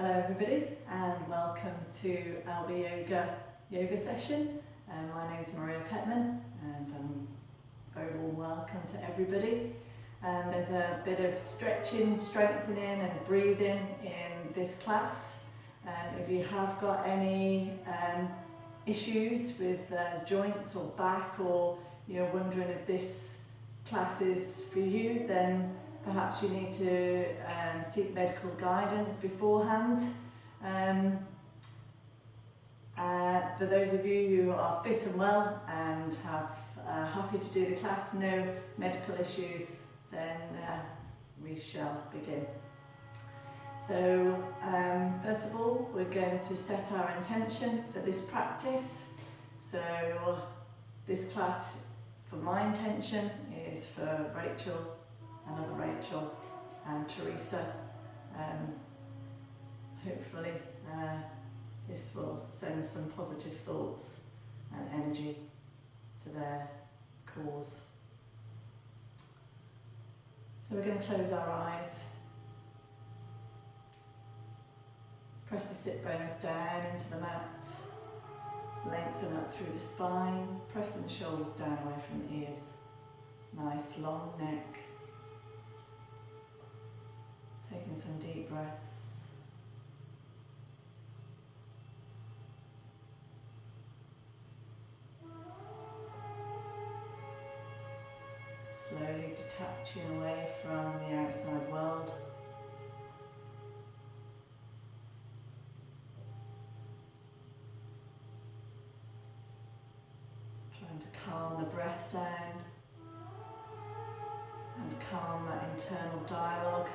Hello everybody and welcome to Qalbi yoga session. My name is Maria Petman and very warm welcome to everybody. There's a bit of stretching, strengthening and breathing in this class. If you have got any issues with joints or back, or you're wondering if this class is for you, then perhaps you need to seek medical guidance beforehand. For those of you who are fit and well and have happy to do the class, no medical issues, then we shall begin. So first of all, we're going to set our intention for this practice. So this class, for my intention, is for Rachel, another Rachel and Teresa. Hopefully this will send some positive thoughts and energy to their cause. So we're going to close our eyes, press the sit bones down into the mat, lengthen up through the spine, pressing the shoulders down away from the ears. Nice long neck. Taking some deep breaths. Slowly detaching away from the outside world. Trying to calm the breath down and calm that internal dialogue.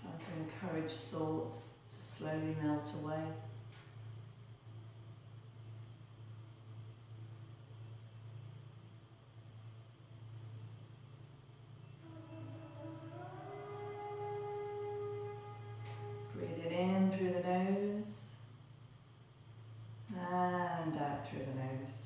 Trying to encourage thoughts to slowly melt away. Breathing in through the nose and out through the nose.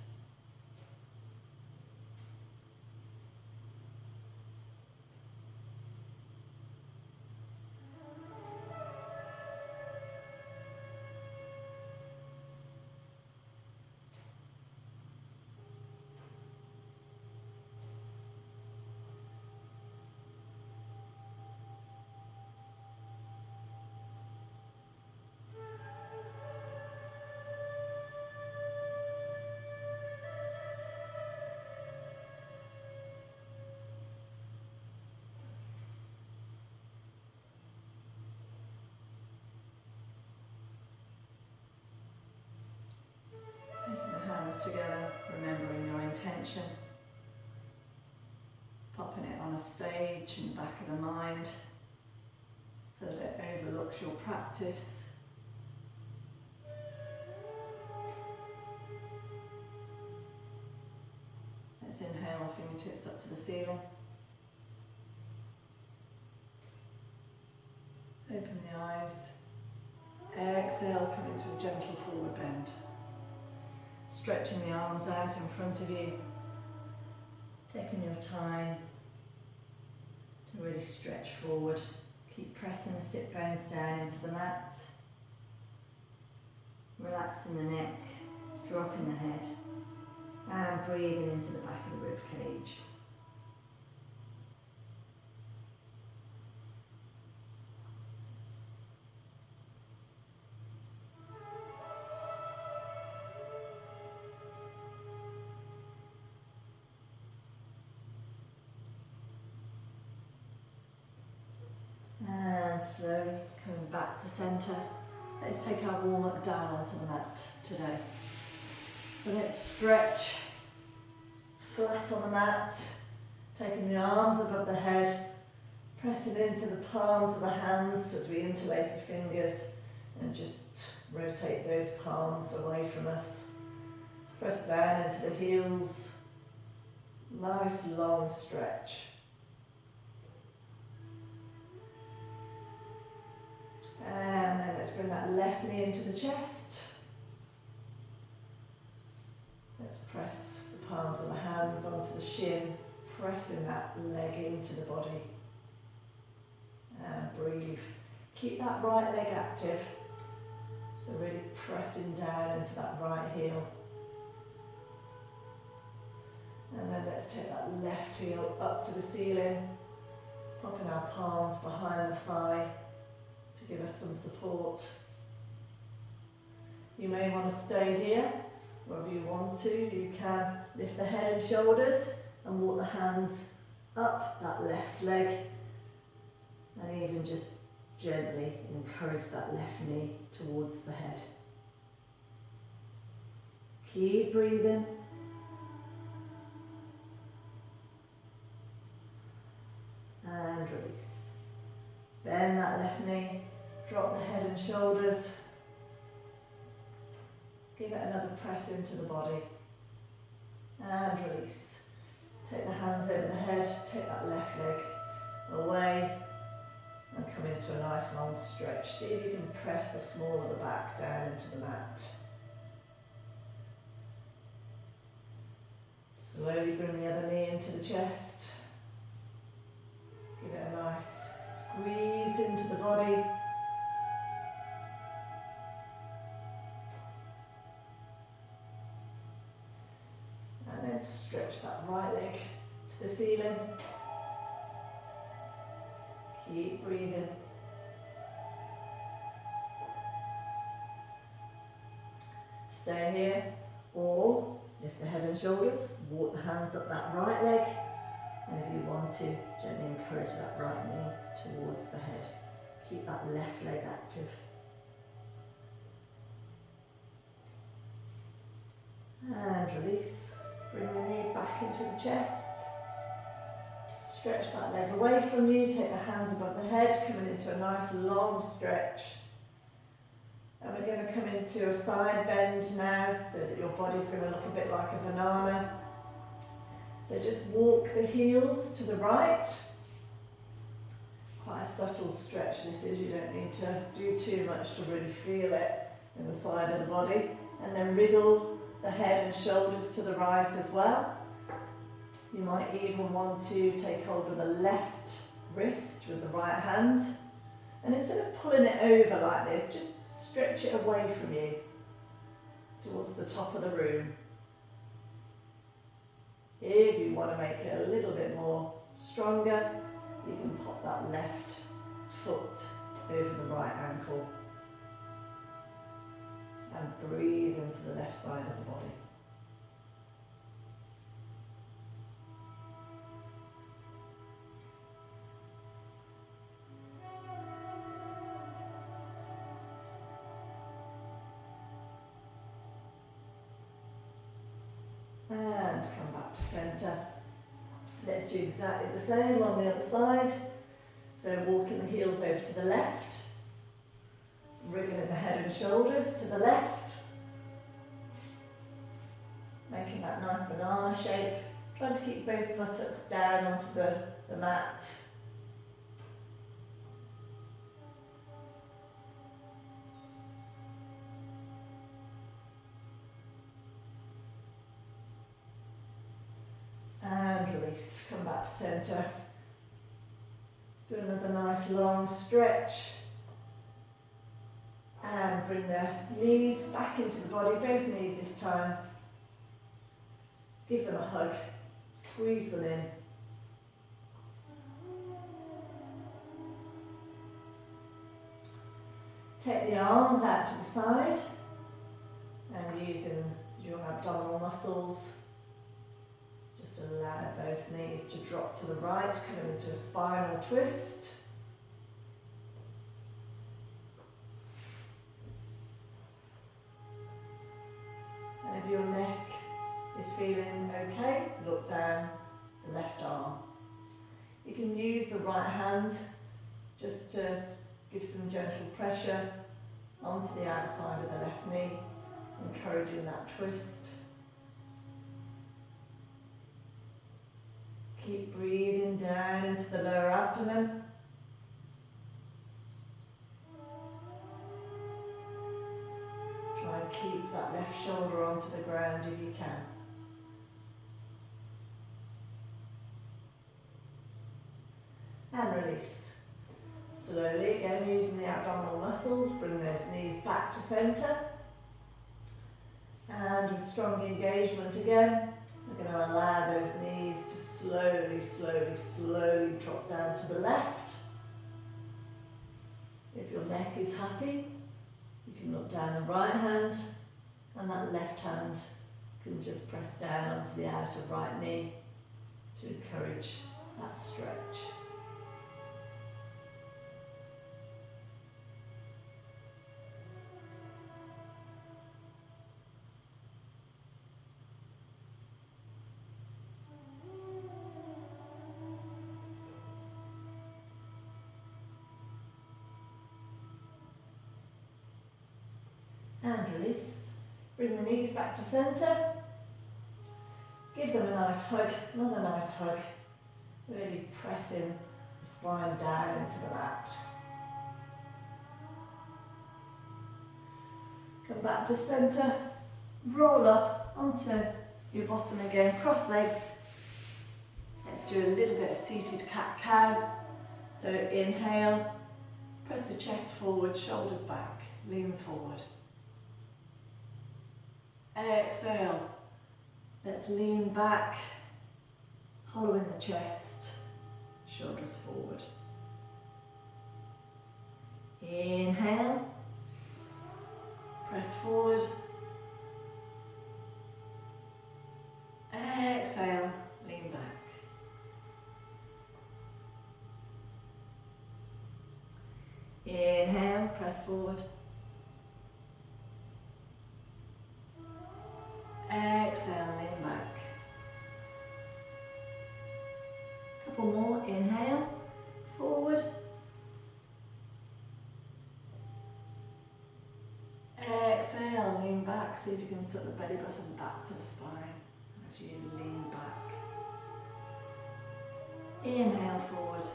Placing the hands together, remembering your intention, popping it on a stage in the back of the mind so that it overlooks your practice. Let's inhale our fingertips up to the ceiling. Open the eyes. Exhale, come into a gentle forward bend. Stretching the arms out in front of you, taking your time to really stretch forward. Keep pressing the sit bones down into the mat, relaxing the neck, dropping the head, and breathing into the back of the rib cage. And slowly coming back to centre. Let's take our warm up down onto the mat today. So let's stretch flat on the mat, taking the arms above the head, pressing into the palms of the hands as we interlace the fingers and just rotate those palms away from us. Press down into the heels. Nice long stretch. And then let's bring that left knee into the chest. Let's press the palms of the hands onto the shin, pressing that leg into the body. And breathe. Keep that right leg active. So really pressing down into that right heel. And then let's take that left heel up to the ceiling, popping our palms behind the thigh to give us some support. You may want to stay here, wherever you want to. You can lift the head and shoulders and walk the hands up that left leg, and even just gently encourage that left knee towards the head. Keep breathing. And release. Bend that left knee, drop the head and shoulders. Give it another press into the body. And release. Take the hands over the head, take that left leg away and come into a nice long stretch. See if you can press the small of the back down into the mat. Slowly bring the other knee into the chest. Give it a nice squeeze into the body. And then stretch that right leg to the ceiling. Keep breathing. Stay here, or lift the head and shoulders, walk the hands up that right leg, and if you want to, gently encourage that right knee towards the head. Keep that left leg active. And release. Bring the knee back into the chest. Stretch that leg away from you, take the hands above the head, coming into a nice long stretch. And we're going to come into a side bend now, so that your body's going to look a bit like a banana. So just walk the heels to the right. Quite a subtle stretch this is, you don't need to do too much to really feel it in the side of the body. And then wriggle the head and shoulders to the right as well. You might even want to take hold of the left wrist with the right hand. And instead of pulling it over like this, just stretch it away from you towards the top of the room. If you want to make it a little bit more stronger, you can pop that left foot over the right ankle and breathe into the left side of the body. And come back to centre. Let's do exactly the same on the other side. So walking the heels over to the left, wriggling the head and shoulders to the left, making that nice banana shape, trying to keep both buttocks down onto the mat. And release, come back to centre. Do another nice long stretch. And bring the knees back into the body, both knees this time. Give them a hug, squeeze them in. Take the arms out to the side and using your abdominal muscles, just allow both knees to drop to the right, coming into a spinal twist. And if your neck is feeling okay, look down the left arm. You can use the right hand just to give some gentle pressure onto the outside of the left knee, encouraging that twist. Keep breathing down into the lower abdomen. Try and keep that left shoulder onto the ground if you can. And release. Slowly, again using the abdominal muscles, bring those knees back to centre. And with strong engagement again, we're going to allow those knees to slowly, slowly, slowly drop down to the left. If your neck is happy, you can look down the right hand, and that left hand can just press down onto the outer right knee to encourage that stretch. And release. Bring the knees back to centre. Give them a nice hug, another nice hug. Really pressing the spine down into the mat. Come back to centre. Roll up onto your bottom again. Cross legs. Let's do a little bit of seated cat-cow. So inhale. Press the chest forward, shoulders back. Lean forward. Exhale, let's lean back, hollow in the chest, shoulders forward. Inhale, press forward. Exhale, lean back. Inhale, press forward. Exhale, lean back. Couple more, inhale, forward. Exhale, lean back. See if you can set the belly button back to the spine as you lean back. Inhale, forward.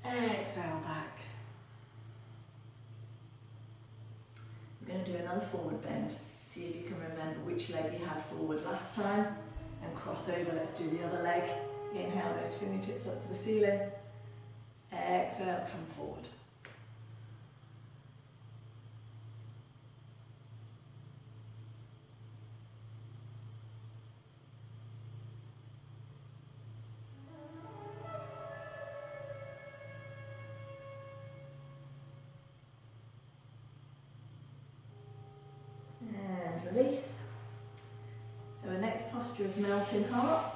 Exhale, back. We're going to do another forward bend. See if you can remember which leg you had forward last time. And cross over, let's do the other leg. Inhale, those fingertips up to the ceiling. Exhale, come forward. Release. So our next posture is mountain heart.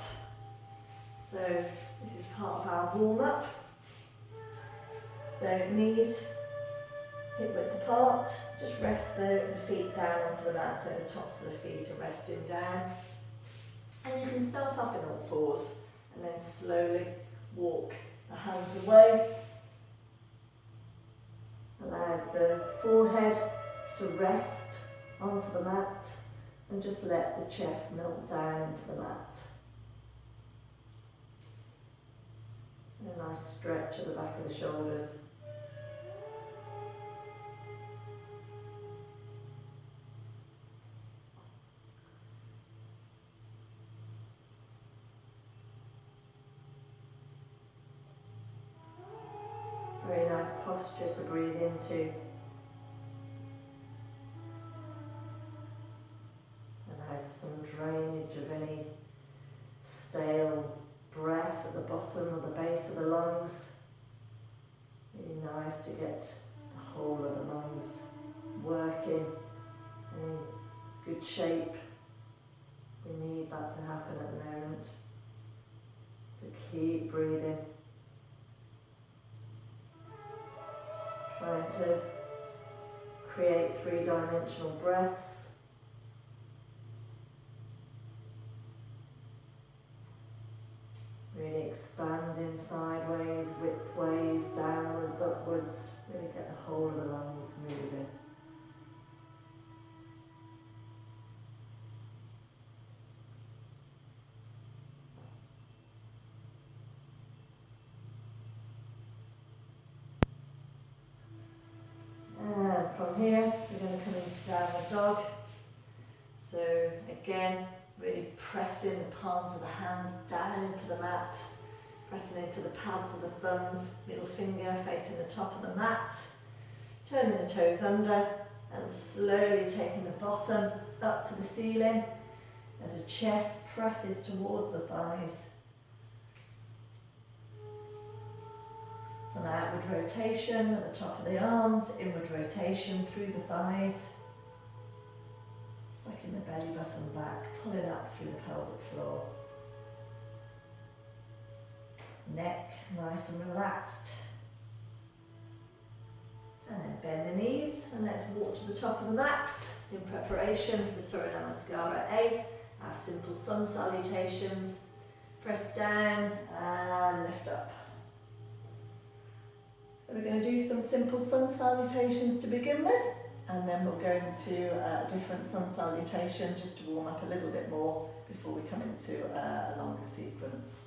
So this is part of our warm-up. So knees hip width apart. Just rest the feet down onto the mat so the tops of the feet are resting down. And you can start off in all fours and then slowly walk the hands away. Allow the forehead to rest onto the mat and just let the chest melt down into the mat. So a nice stretch at the back of the shoulders. Very nice posture to breathe into. Some drainage of any stale breath at the bottom or the base of the lungs. Really nice to get the whole of the lungs working and in good shape. We need that to happen at the moment. So keep breathing. Trying to create three-dimensional breaths. Really expanding sideways, widthways, downwards, upwards. Really get the whole of the lungs moving. And from here, we're going to come into downward dog. So again, really pressing the palms of the hands down into the mat Pressing into the pads of the thumbs, middle finger facing the top of the mat. Turning the toes under and slowly taking the bottom up to the ceiling as the chest presses towards the thighs. Some outward rotation at the top of the arms, inward rotation through the thighs. Sucking the belly button back, pulling up through the pelvic floor. Neck nice and relaxed. And then bend the knees and let's walk to the top of the mat in preparation for Surya Namaskara A, our simple sun salutations. Press down and lift up. So we're going to do some simple sun salutations to begin with, and then we'll go into a different sun salutation just to warm up a little bit more before we come into a longer sequence.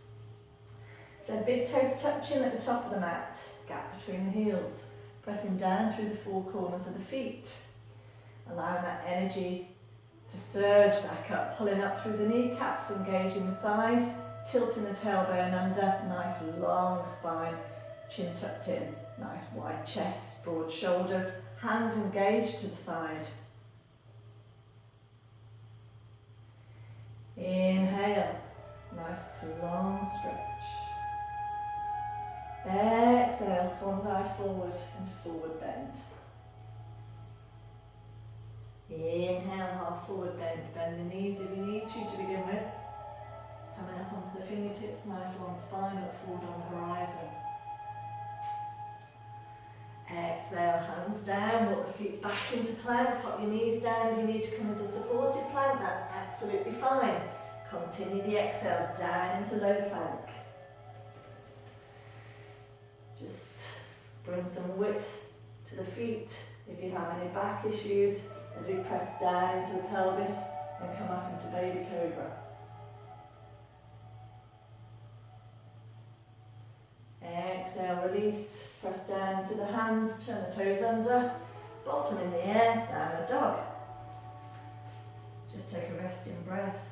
So big toes touching at the top of the mat, gap between the heels. Pressing down through the four corners of the feet, allowing that energy to surge back up, pulling up through the kneecaps, engaging the thighs, tilting the tailbone under, nice long spine, chin tucked in, nice wide chest, broad shoulders, hands engaged to the side. Inhale, nice long stretch. Exhale, swan dive forward into forward bend. Inhale, half forward bend. Bend the knees if you need to begin with. Coming up onto the fingertips, nice long spine, look forward on the horizon. Exhale, hands down, walk the feet back into plank, pop your knees down if you need to come into supported plank, that's absolutely fine. Continue the exhale, down into low plank. Just bring some width to the feet if you have any back issues as we press down into the pelvis and come up into baby cobra. Exhale, release, press down to the hands, turn the toes under, bottom in the air, downward dog. Just take a resting breath.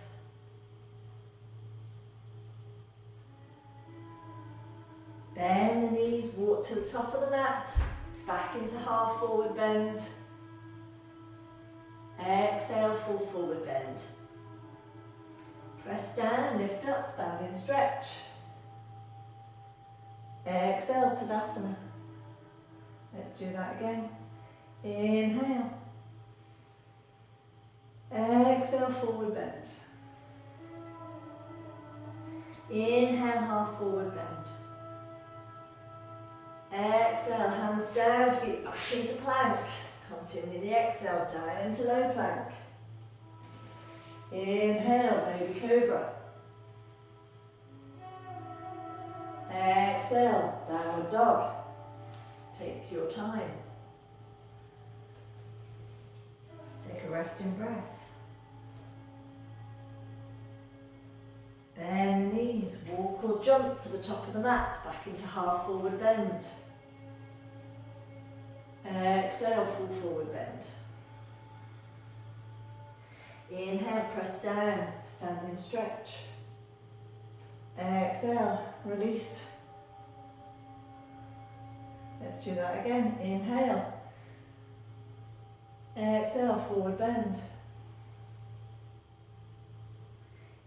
Bend the knees, walk to the top of the mat, back into half forward bend. Exhale, full forward bend. Press down, lift up, standing stretch. Exhale, Tadasana. Let's do that again. Inhale. Exhale, forward bend. Inhale, half forward bend. Exhale, hands down, feet back into plank. Continue the exhale, down into low plank. Inhale, baby cobra. Exhale, downward dog. Take your time. Take a resting breath. Bend the knees, walk or jump to the top of the mat, back into half forward bend. Exhale, full forward bend. Inhale, press down, standing stretch. Exhale, release. Let's do that again. Inhale. Exhale, forward bend.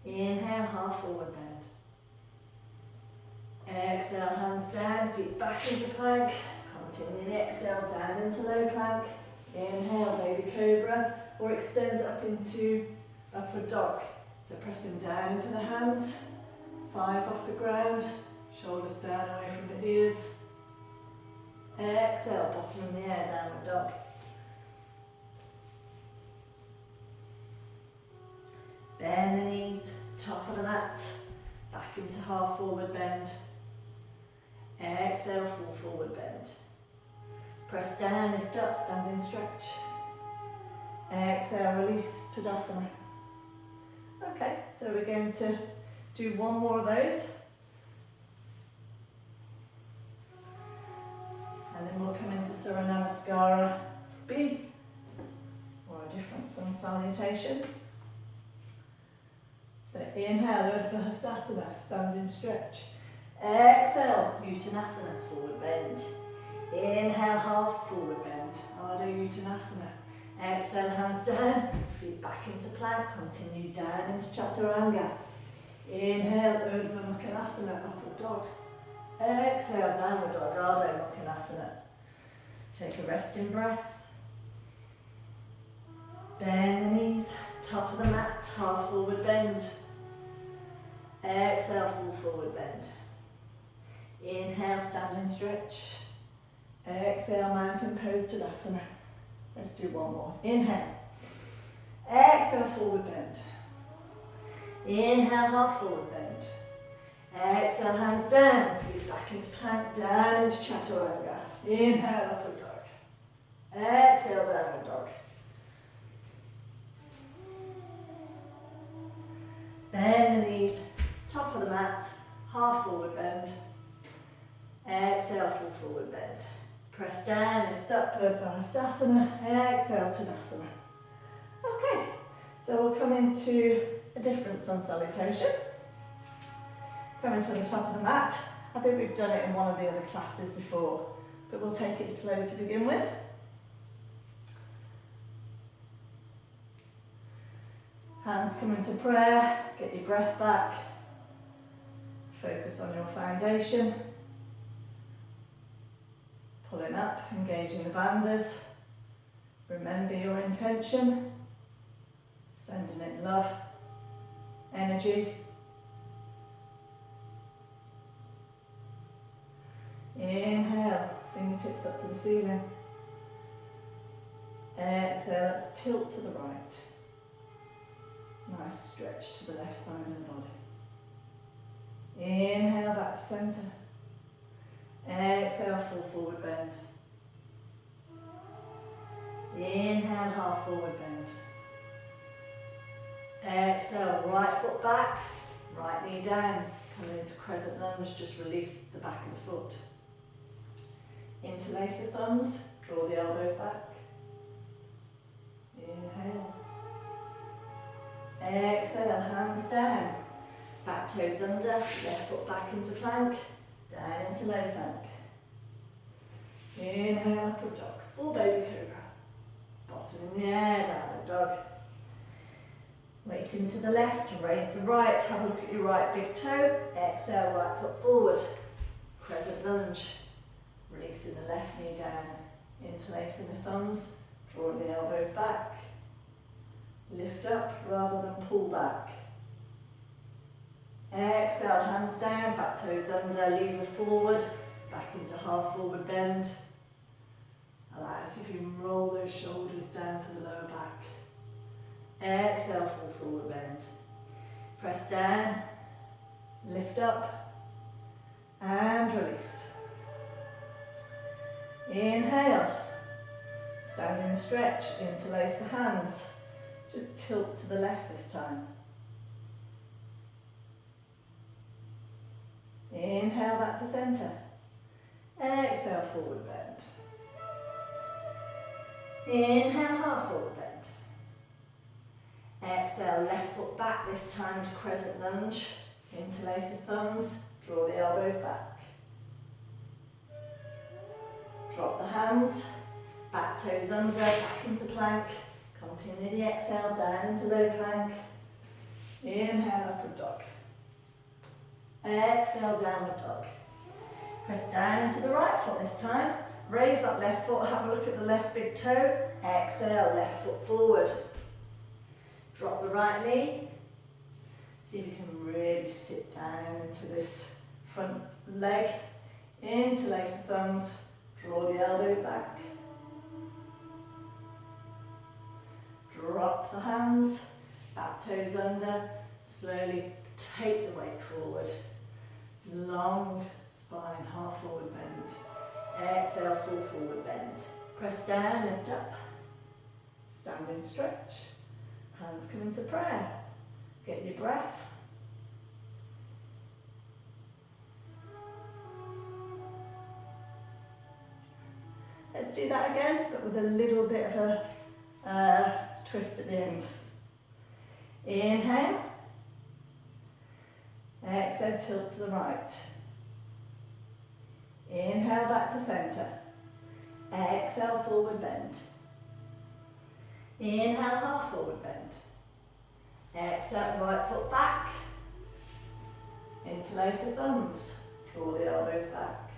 Inhale, half forward bend. Exhale, hands down, feet back into plank. Continue the exhale, down into low plank. Inhale, baby cobra, or extend up into upward dog. So pressing down into the hands, thighs off the ground, shoulders down away from the ears. Exhale, bottom in the air, downward dog. Bend the knees, top of the mat, back into half forward bend. Exhale, full forward bend. Press down, lift up, standing stretch. Exhale, release, Tadasana. Okay, so we're going to do one more of those. And then we'll come into Surya Namaskara B, or a different sun salutation. So inhale, Urdhva Hastasana, standing stretch. Exhale, Uttanasana, forward bend. Inhale, half forward bend, Ardha Uttanasana. Exhale, hands down, feet back into plank, continue down into Chaturanga. Inhale, Urdhva Mukhanasana, upward dog. Exhale, downward dog, Ardha Mukhanasana. Take a resting breath. Bend the knees, top of the mat, half forward bend. Exhale, full forward bend. Inhale, stand and stretch. Exhale, mountain pose Tadasana. Let's do one more. Inhale. Exhale, forward bend. Inhale, half forward bend. Exhale, hands down, feet back into plank, down into Chaturanga. Inhale, upward dog. Exhale, downward dog. Bend the knees, top of the mat, half forward bend. Exhale, full forward bend. Press down, lift up, Urdhva Hastasana. Exhale, Tadasana. Okay, so we'll come into a different sun salutation. Coming to the top of the mat. I think we've done it in one of the other classes before, but we'll take it slow to begin with. Hands come into prayer, get your breath back. Focus on your foundation. Pulling up, engaging the bandhas. Remember your intention. Sending it love, energy. Inhale, fingertips up to the ceiling. Exhale, let's tilt to the right. Nice stretch to the left side of the body. Inhale, back to centre. Exhale, full forward bend. Inhale, half forward bend. Exhale, right foot back, right knee down. Coming into crescent lunge, just release the back of the foot. Interlace the thumbs, draw the elbows back. Inhale. Exhale, hands down. Back toes under, left foot back into plank, down into low plank. Inhale, upward dog, or baby cobra. Bottom in the air, downward dog. Weight into the left, raise the right, have a look at your right big toe. Exhale, right foot forward. Crescent lunge. Releasing the left knee down, interlacing the thumbs, drawing the elbows back. Lift up rather than pull back. Exhale, hands down, back toes under, lever forward, back into half forward bend. Allow as if you roll those shoulders down to the lower back. Exhale, full forward bend. Press down, lift up, and release. Inhale, standing stretch, interlace the hands. Just tilt to the left this time. Inhale, back to centre. Exhale, forward bend. Inhale, half forward bend. Exhale, left foot back this time to crescent lunge. Interlace the thumbs, draw the elbows back. Drop the hands, back toes under, back into plank. Continue the exhale down into low plank. Inhale, upward dog. Exhale, downward dog. Press down into the right foot this time. Raise that left foot, have a look at the left big toe. Exhale, left foot forward. Drop the right knee. See if you can really sit down into this front leg. Interlace the thumbs, draw the elbows back. Drop the hands, back toes under, slowly take the weight forward. Long spine, half forward bend. Exhale, full forward bend. Press down, lift up. Standing stretch. Hands come into prayer. Get your breath. Let's do that again, but with a little bit of a twist at the end. Inhale. Exhale, tilt to the right. Inhale back to centre. Exhale, forward bend. Inhale, half forward bend. Exhale, right foot back. Interlace the thumbs. Draw the elbows back.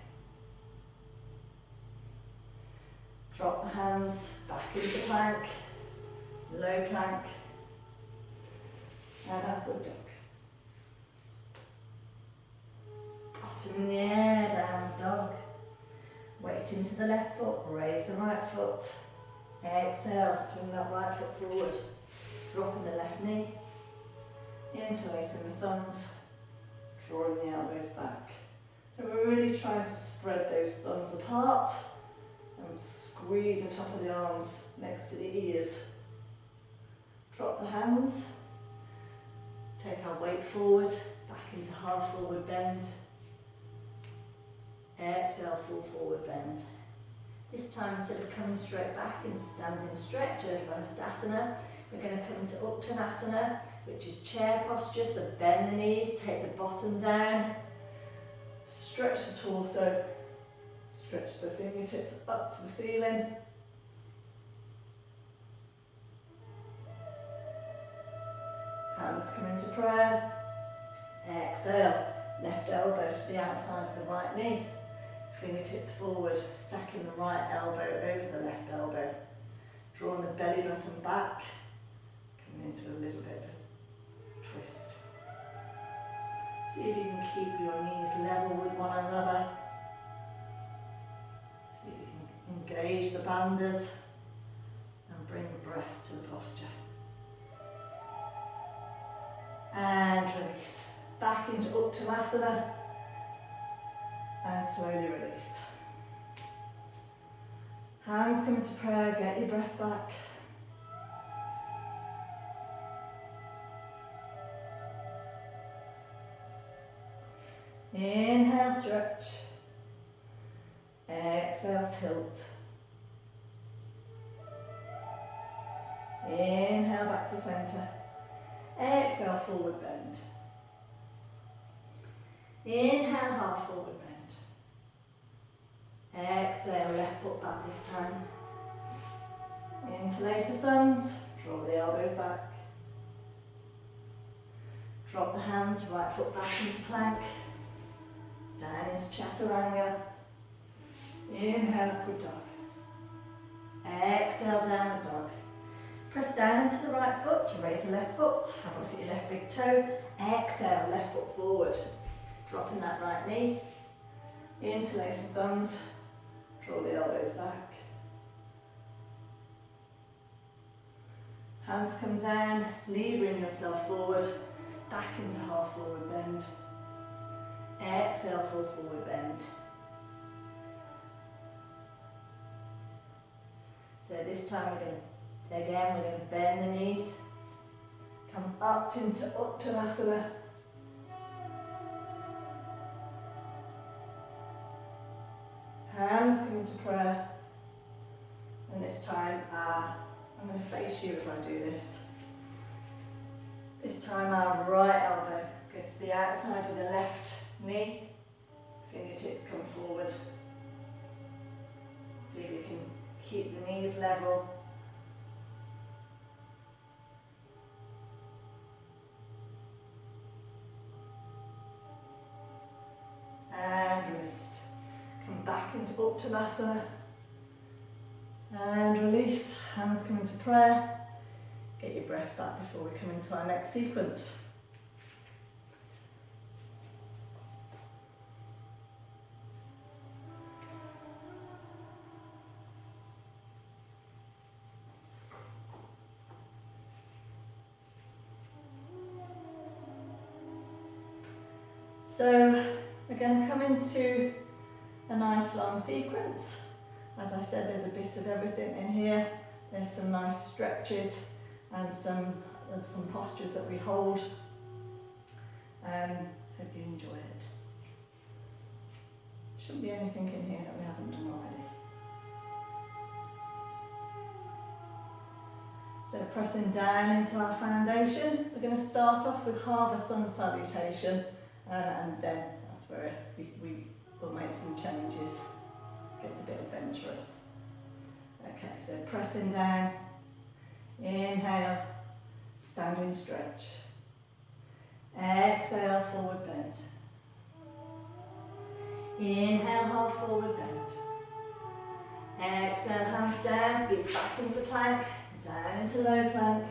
Drop the hands back into plank. Low plank. And upward dog. Bottom in the air, down dog. Weight into the left foot, raise the right foot. Exhale, swing that right foot forward. Dropping the left knee. Interlacing the thumbs. Drawing the elbows back. So we're really trying to spread those thumbs apart and squeeze the top of the arms next to the ears. Drop the hands. Take our weight forward, back into half forward bend. Exhale, full forward bend. This time, instead of coming straight back into standing stretch, Urdhva we're going to come into Uttanasana, which is chair posture, so bend the knees, take the bottom down, stretch the torso, stretch the fingertips up to the ceiling. Hands come into prayer. Exhale, left elbow to the outside of the right knee. Fingertips forward, stacking the right elbow over the left elbow. Drawing the belly button back. Coming into a little bit of a twist. See if you can keep your knees level with one another. See if you can engage the bandhas and bring the breath to the posture. And release. Back into Uttanasana. And slowly release. Hands come into prayer, get your breath back. Inhale, stretch. Exhale, tilt. Inhale, back to centre. Exhale, forward bend. Inhale, half forward bend. Exhale, left foot back this time. Interlace the thumbs, draw the elbows back. Drop the hands, right foot back into plank. Down into chaturanga. Inhale, upward dog. Exhale, downward dog. Press down into the right foot to raise the left foot. Have a look at your left big toe. Exhale, left foot forward. Dropping that right knee. Interlace the thumbs. Draw the elbows back. Hands come down, levering yourself forward, back into half forward bend. Exhale, full forward bend. So this time we're going to bend the knees, come up into Uttanasana. Hands come into prayer, and this time I'm going to face you as I do this. This time our right elbow goes to the outside of the left knee, fingertips come forward. See if you can keep the knees level. And release. Come back into Uttanasana. And release. Hands come into prayer. Get your breath back before we come into our next sequence. So we're going to come into a nice long sequence. As I said, there's a bit of everything in here. There's some nice stretches and there's some postures that we hold. Hope you enjoy it. Shouldn't be anything in here that we haven't done already. So pressing down into our foundation, we're going to start off with half a sun salutation, and then that's where we we'll make some changes. Gets a bit adventurous. Okay, so pressing down, inhale, standing stretch. Exhale, forward bend. Inhale, half forward bend. Exhale, hands down, feet back into plank, down into low plank.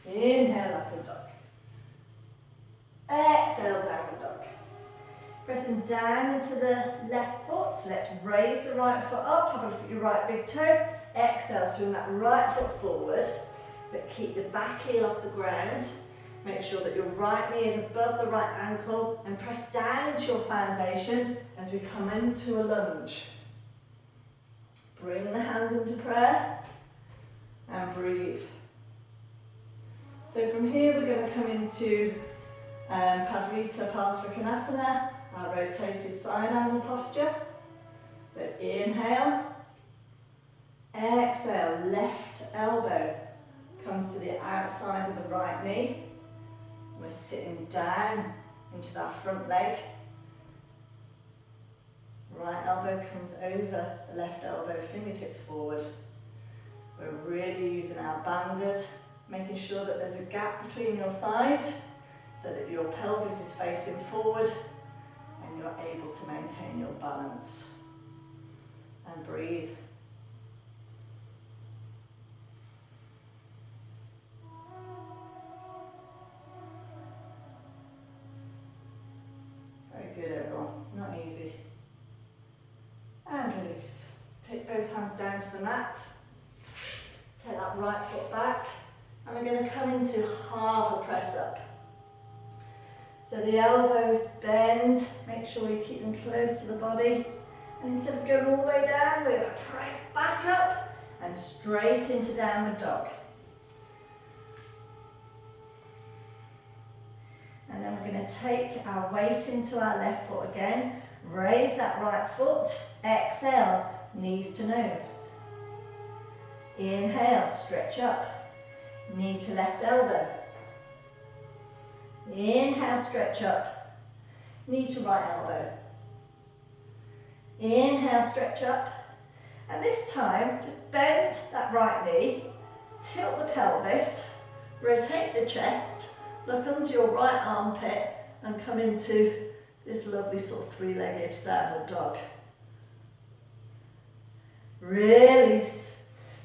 Inhale, upward dog. Exhale, downward dog. Pressing down into the left foot, so let's raise the right foot up, have a look at your right big toe. Exhale, swing that right foot forward, but keep the back heel off the ground. Make sure that your right knee is above the right ankle and press down into your foundation as we come into a lunge. Bring the hands into prayer and breathe. So from here we're going to come into Pavarita Parsvakonasana, our rotated side angle posture. So inhale, exhale, left elbow comes to the outside of the right knee. We're sitting down into that front leg. Right elbow comes over the left elbow, fingertips forward. We're really using our banders, making sure that there's a gap between your thighs so that your pelvis is facing forward and you're able to maintain your balance. And breathe. Very good, everyone. It's not easy. And release. Take both hands down to the mat. Take that right foot back. And we're going to come into half a press up. So the elbows bend. Make sure you keep them close to the body. And instead of going all the way down, we're going to press back up and straight into downward dog. And then we're going to take our weight into our left foot again. Raise that right foot. Exhale, knees to nose. Inhale, stretch up. Knee to left elbow. Inhale, stretch up. Knee to right elbow. Inhale, stretch up. And this time, just bend that right knee, tilt the pelvis, rotate the chest, look under your right armpit and come into this lovely sort of three-legged downward dog. Release.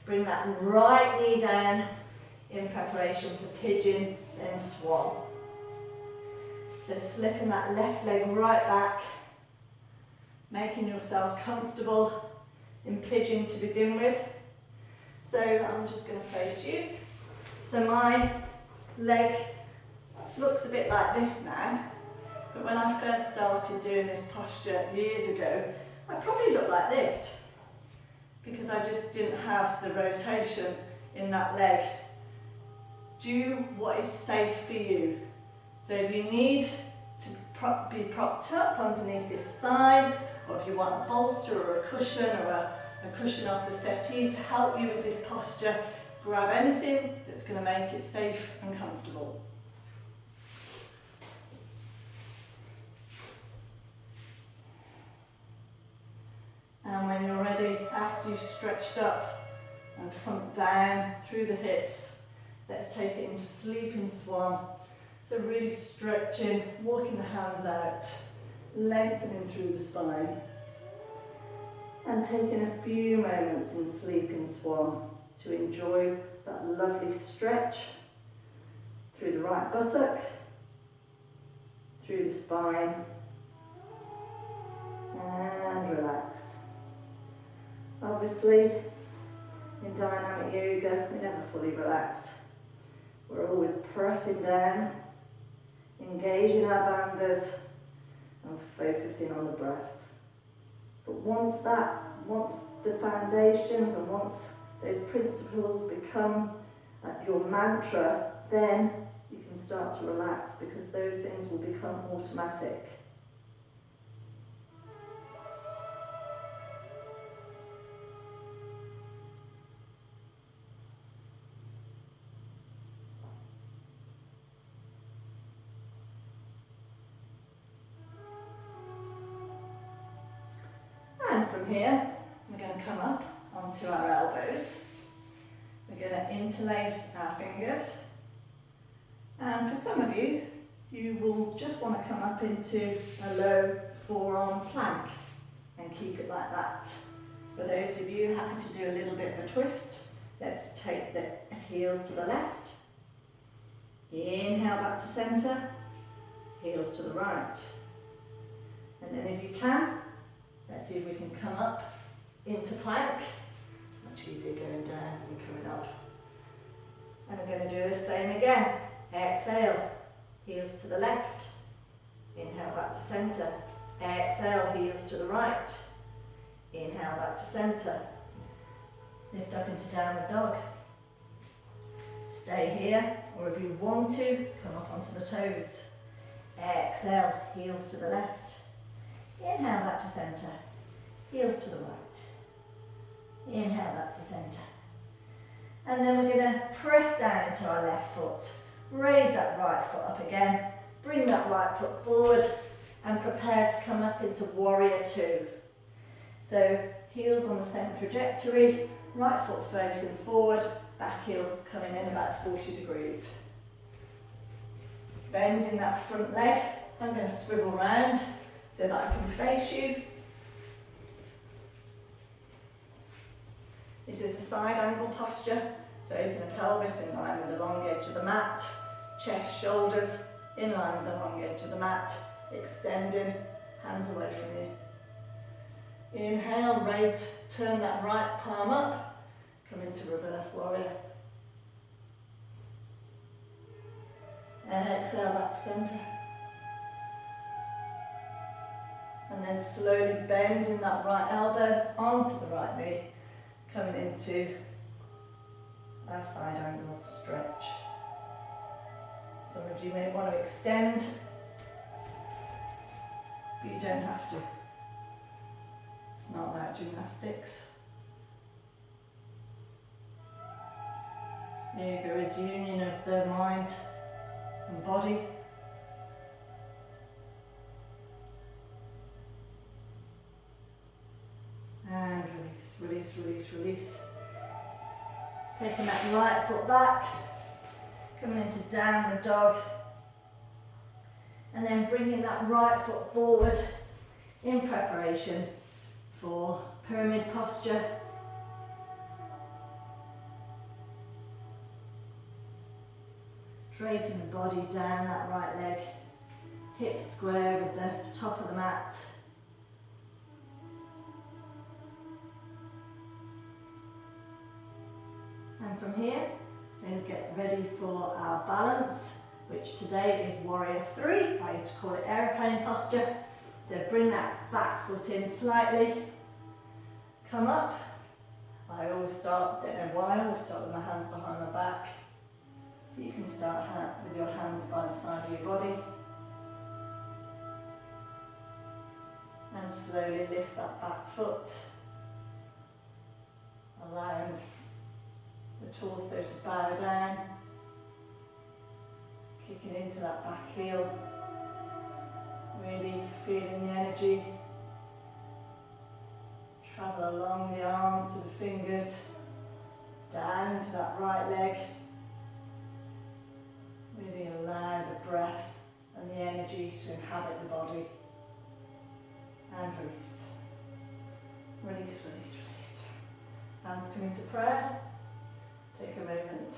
Bring that right knee down in preparation for pigeon, then swan. So slipping that left leg right back, making yourself comfortable in pigeon to begin with. So I'm just going to face you. So my leg looks a bit like this now, but when I first started doing this posture years ago, I probably looked like this because I just didn't have the rotation in that leg. Do what is safe for you. So if you need to be propped up underneath this thigh, or if you want a bolster or a cushion or a cushion off the settee to help you with this posture, grab anything that's going to make it safe and comfortable. And when you're ready, after you've stretched up and sunk down through the hips, let's take it into sleeping swan. So really stretching, walking the hands out, lengthening through the spine. And taking a few moments in sleeping swan to enjoy that lovely stretch through the right buttock, through the spine, and relax. Obviously, in dynamic yoga, we never fully relax. We're always pressing down, engaging our bandhas, and focusing on the breath. But once the foundations and once those principles become your mantra, then you can start to relax because those things will become automatic. from here, we're going to come up onto our elbows. We're going to interlace our fingers. And for some of you, you will just want to come up into a low forearm plank and keep it like that. For those of you happy to do a little bit of a twist, let's take the heels to the left. Inhale back to centre, heels to the right. And then if you can, let's see if we can come up into plank. It's much easier going down than coming up. And we're going to do the same again. Exhale, heels to the left. Inhale back to centre. Exhale, heels to the right. Inhale back to centre. Lift up into downward dog. Stay here, or if you want to, come up onto the toes. Exhale, heels to the left. Inhale back to centre. Heels to the right. Inhale back to centre. And then we're going to press down into our left foot. Raise that right foot up again. Bring that right foot forward and prepare to come up into warrior two. So heels on the same trajectory, right foot facing forward, back heel coming in about 40 degrees. Bending that front leg, I'm going to swivel round so that I can face you. This is a side angle posture, so open the pelvis in line with the long edge of the mat, chest, shoulders in line with the long edge of the mat, extending, hands away from you. Inhale, raise, turn that right palm up, come into reverse warrior. Exhale back to centre. And then slowly bending that right elbow onto the right knee, coming into our side angle stretch. Some of you may want to extend, but you don't have to. It's not about gymnastics. Yoga is union of the mind and body. And release, release, release, release. Taking that right foot back, coming into downward dog. And then bringing that right foot forward in preparation for pyramid posture. Draping the body down that right leg, hips square with the top of the mat. And from here, we'll get ready for our balance, which today is warrior three. I used to call it aeroplane posture. So bring that back foot in slightly, come up. I always start, don't know why, I always start with my hands behind my back. You can start with your hands by the side of your body. And slowly lift that back foot, allowing the torso to bow down, kicking into that back heel, really feeling the energy travel along the arms to the fingers, down into that right leg. Really allow the breath and the energy to inhabit the body. And release. Release, release, release. Hands come into prayer. Take a moment.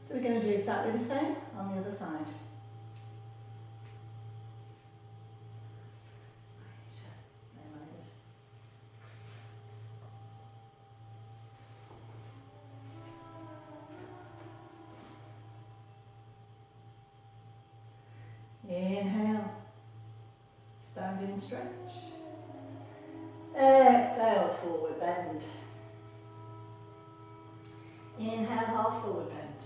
So we're going to do exactly the same on the other side. Inhale, standing stretch. Exhale, forward bend. Inhale, half forward bend.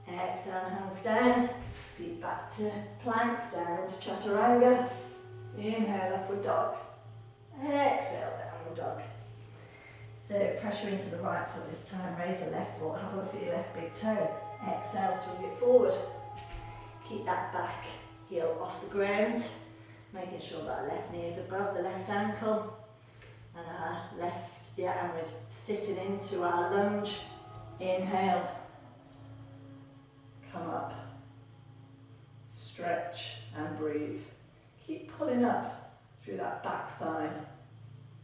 Exhale, hands down, feet back to plank, down into chaturanga. Inhale, upward dog. Exhale, downward dog. So pressure into the right foot this time, raise the left foot, have a look at your left big toe. Exhale, swing it forward. Keep that back heel off the ground, making sure that left knee is above the left ankle. And our and we're sitting into our lunge. Inhale, come up, stretch and breathe. Keep pulling up through that back thigh,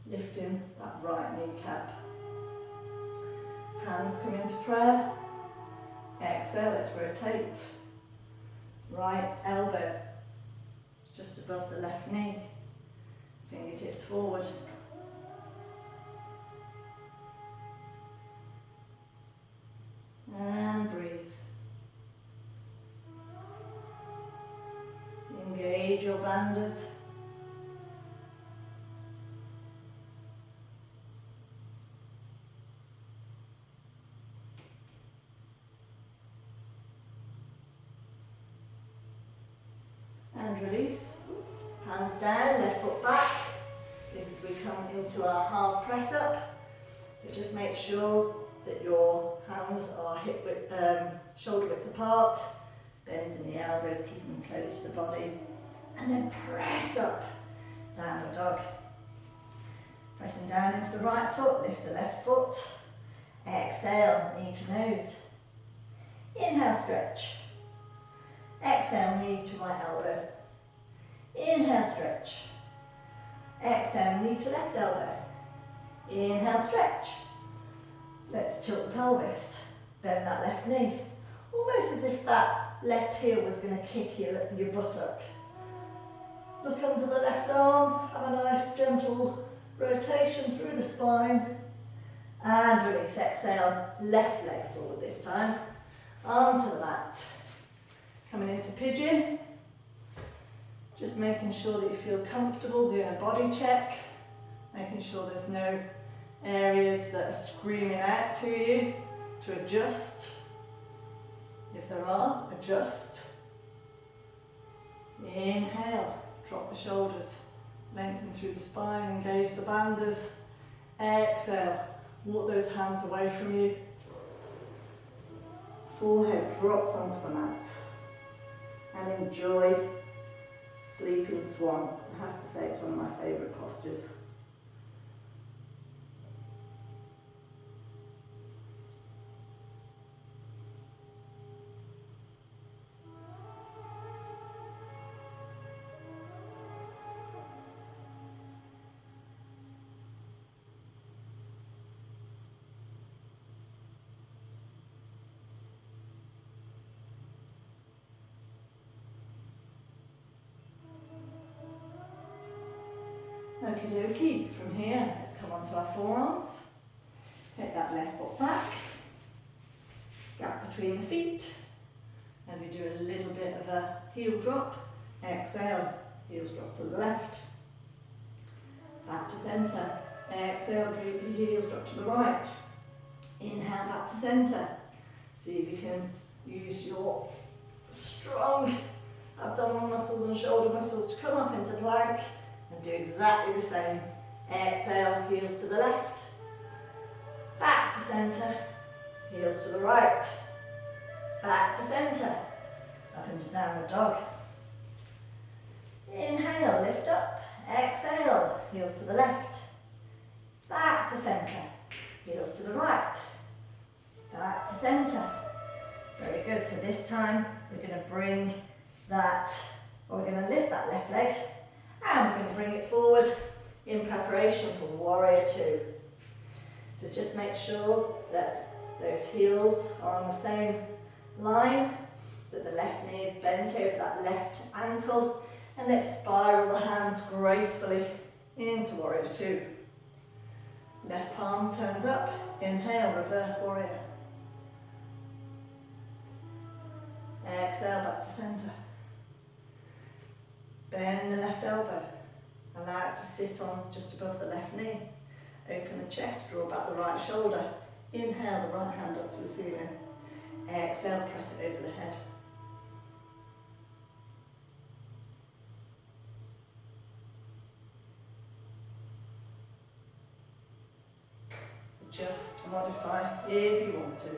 lifting that right kneecap. Hands come into prayer. Exhale, let's rotate. Right elbow just above the left knee. Fingertips forward. And breathe. Engage your bandhas. And release. Oops. Hands down, left foot back. This is we come into our half press up. So just make sure that your hands are hip width, shoulder width apart. Bend in the elbows, keeping them close to the body. And then press up, downward dog. Pressing down into the right foot, lift the left foot. Exhale, knee to nose. Inhale, stretch. Exhale, knee to right elbow. Inhale, stretch. Exhale, knee to left elbow. Inhale, stretch. Let's tilt the pelvis. Bend that left knee. Almost as if that left heel was going to kick your buttock. Look under the left arm. Have a nice gentle rotation through the spine. And release. Exhale. Left leg forward this time. Onto the mat. Coming into pigeon. Just making sure that you feel comfortable doing a body check. Making sure there's no areas that are screaming out to you to adjust. If there are, adjust. Inhale, drop the shoulders, lengthen through the spine, engage the bandhas. Exhale, walk those hands away from you. Forehead drops onto the mat. And enjoy sleeping swan. I have to say it's one of my favourite postures. Okie dokie, from here, let's come onto our forearms. Take that left foot back, gap between the feet, and we do a little bit of a heel drop. Exhale, heels drop to the left, back to centre. Exhale, heels drop to the right. Inhale, back to centre. See if you can use your strong abdominal muscles and shoulder muscles to come up into plank. And do exactly the same. Exhale, heels to the left, back to centre, heels to the right, back to centre, up into downward dog. Inhale, lift up, exhale, heels to the left, back to centre, heels to the right, back to centre. Very good, so this time we're going to bring that, or we're going to lift that left leg, and we're going to bring it forward in preparation for warrior two. So just make sure that those heels are on the same line, that the left knee is bent over that left ankle, and let's spiral the hands gracefully into warrior two. Left palm turns up, inhale, reverse warrior. Exhale, back to centre. Bend the left elbow, allow it to sit on just above the left knee. Open the chest, draw back the right shoulder. Inhale, the right hand up to the ceiling. Exhale, press it over the head. modify if you want to.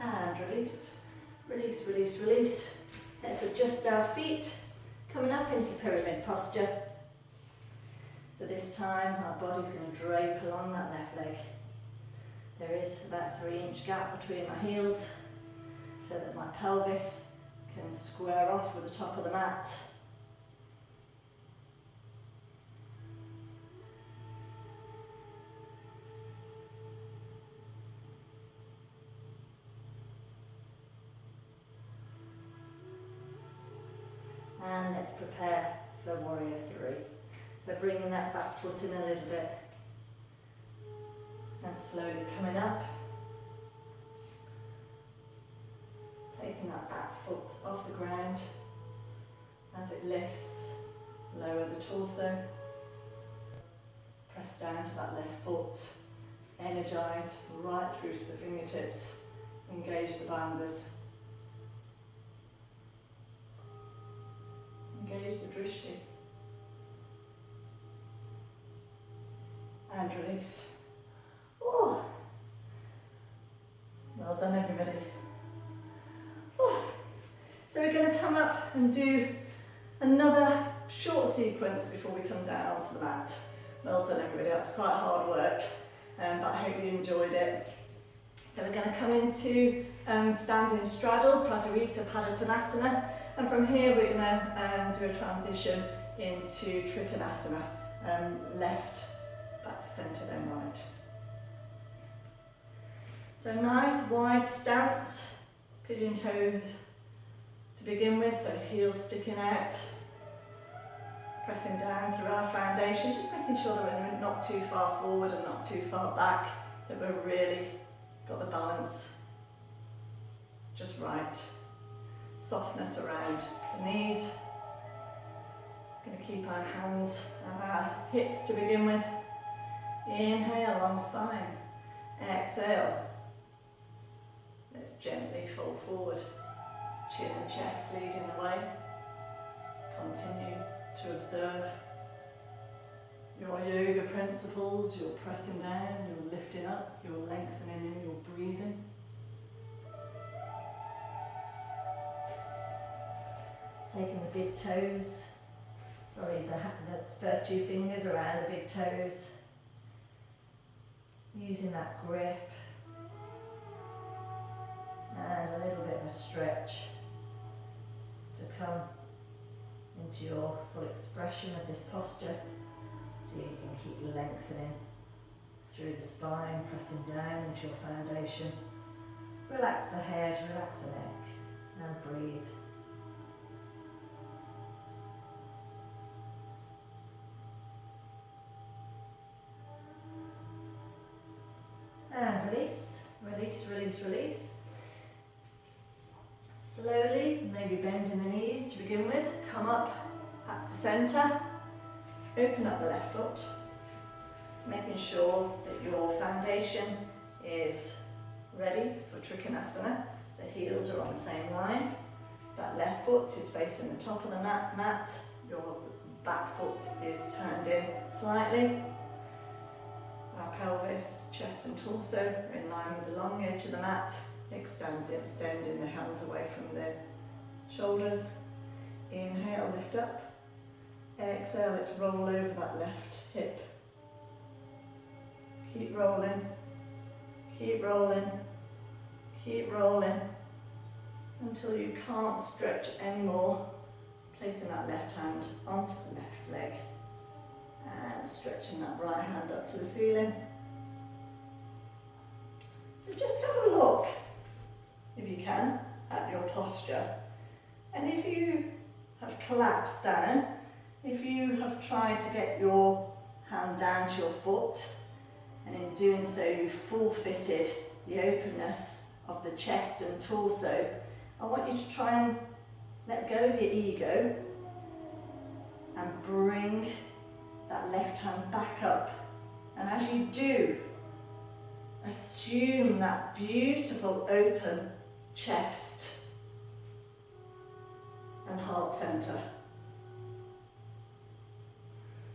And release, release, release, release. Let's adjust our feet, coming up into pyramid posture. So this time our body's going to drape along that left leg. There is about a 3-inch gap between my heels so that my pelvis can square off with the top of the mat. And let's prepare for warrior 3. So bringing that back foot in a little bit and slowly coming up. Taking that back foot off the ground as it lifts, lower the torso. Press down to that left foot. Energize right through to the fingertips. Engage the bandhas. Engage the drishti. And release. Oh. Well done, everybody. Oh. So we're going to come up and do another short sequence before we come down onto the mat. Well done, everybody. That's quite hard work, but I hope you enjoyed it. So we're going to come into standing straddle, Prasarita Padottanasana. And from here we're going to do a transition into Trikonasana, left, back to centre, then right. So nice wide stance, pigeon toes to begin with, so heels sticking out, pressing down through our foundation, just making sure that we're not too far forward and not too far back, that we've really got the balance just right. Softness around the knees. Going to keep our hands at our hips to begin with. Inhale, long spine. Exhale. Let's gently fold forward. Chin and chest leading the way. Continue to observe your yoga principles. You're pressing down, you're lifting up, you're lengthening in, you're breathing. Taking the big toes, the first 2 fingers around the big toes. Using that grip. And a little bit of a stretch to come into your full expression of this posture. So you can keep lengthening through the spine, pressing down into your foundation. Relax the head, relax the neck, and breathe. And release, release, release, release. Slowly, maybe bending the knees to begin with. Come up, back to centre. Open up the left foot. Making sure that your foundation is ready for Trikonasana. So heels are on the same line. That left foot is facing the top of the mat. Your back foot is turned in slightly. Our pelvis, chest and torso are in line with the long edge of the mat. Extending the hands away from the shoulders. Inhale, lift up. Exhale, let's roll over that left hip. Keep rolling, keep rolling, keep rolling until you can't stretch anymore. Placing that left hand onto the left leg and stretching that right hand up to the ceiling. So just have a look, if you can, at your posture. And if you have collapsed down, if you have tried to get your hand down to your foot, and in doing so you've forfeited the openness of the chest and torso, I want you to try and let go of your ego and bring that left hand back up. And as you do, assume that beautiful open chest and heart centre.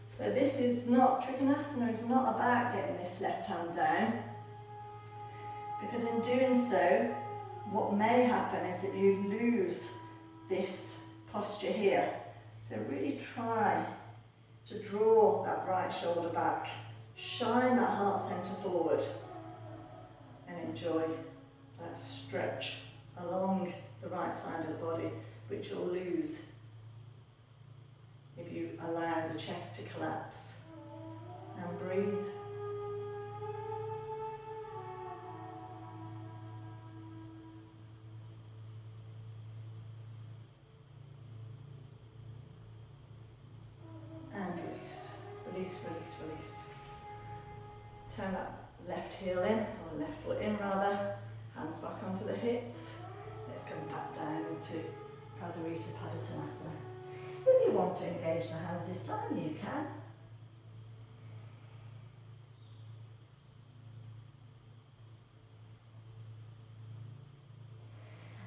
So this is not, Trikonasana is not about getting this left hand down, because in doing so, what may happen is that you lose this posture here. So really try to draw that right shoulder back, shine that heart centre forward, and enjoy that stretch along the right side of the body, which you'll lose if you allow the chest to collapse. And breathe. And release. Release, release, release. Turn that left heel in, or left foot in rather. Hands back onto the hips. Let's come back down into Prasarita Padottanasana. If you want to engage the hands this time, you can.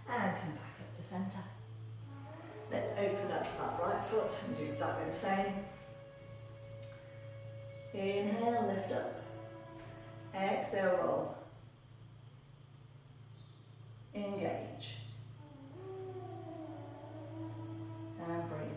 And come back up to centre. Let's open up that right foot and do exactly the same. Inhale, lift up. Exhale, roll. Engage. And breathe.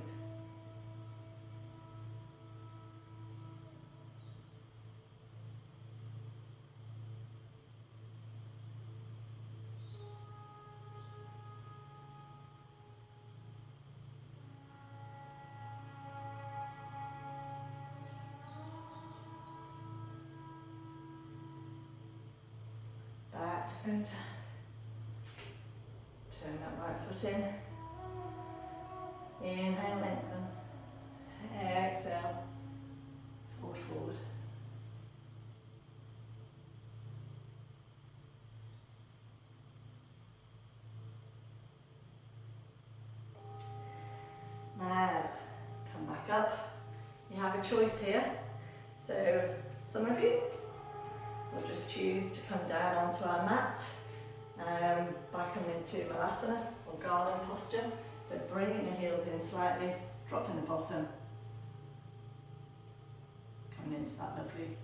Back to centre. Turn that right foot in. Inhale, lengthen. Exhale, fold forward. Now, come back up. You have a choice here. So, some of you will just choose to come down onto our mat by coming into Malasana or garland posture. So bringing the heels in slightly, dropping the bottom, coming into that lovely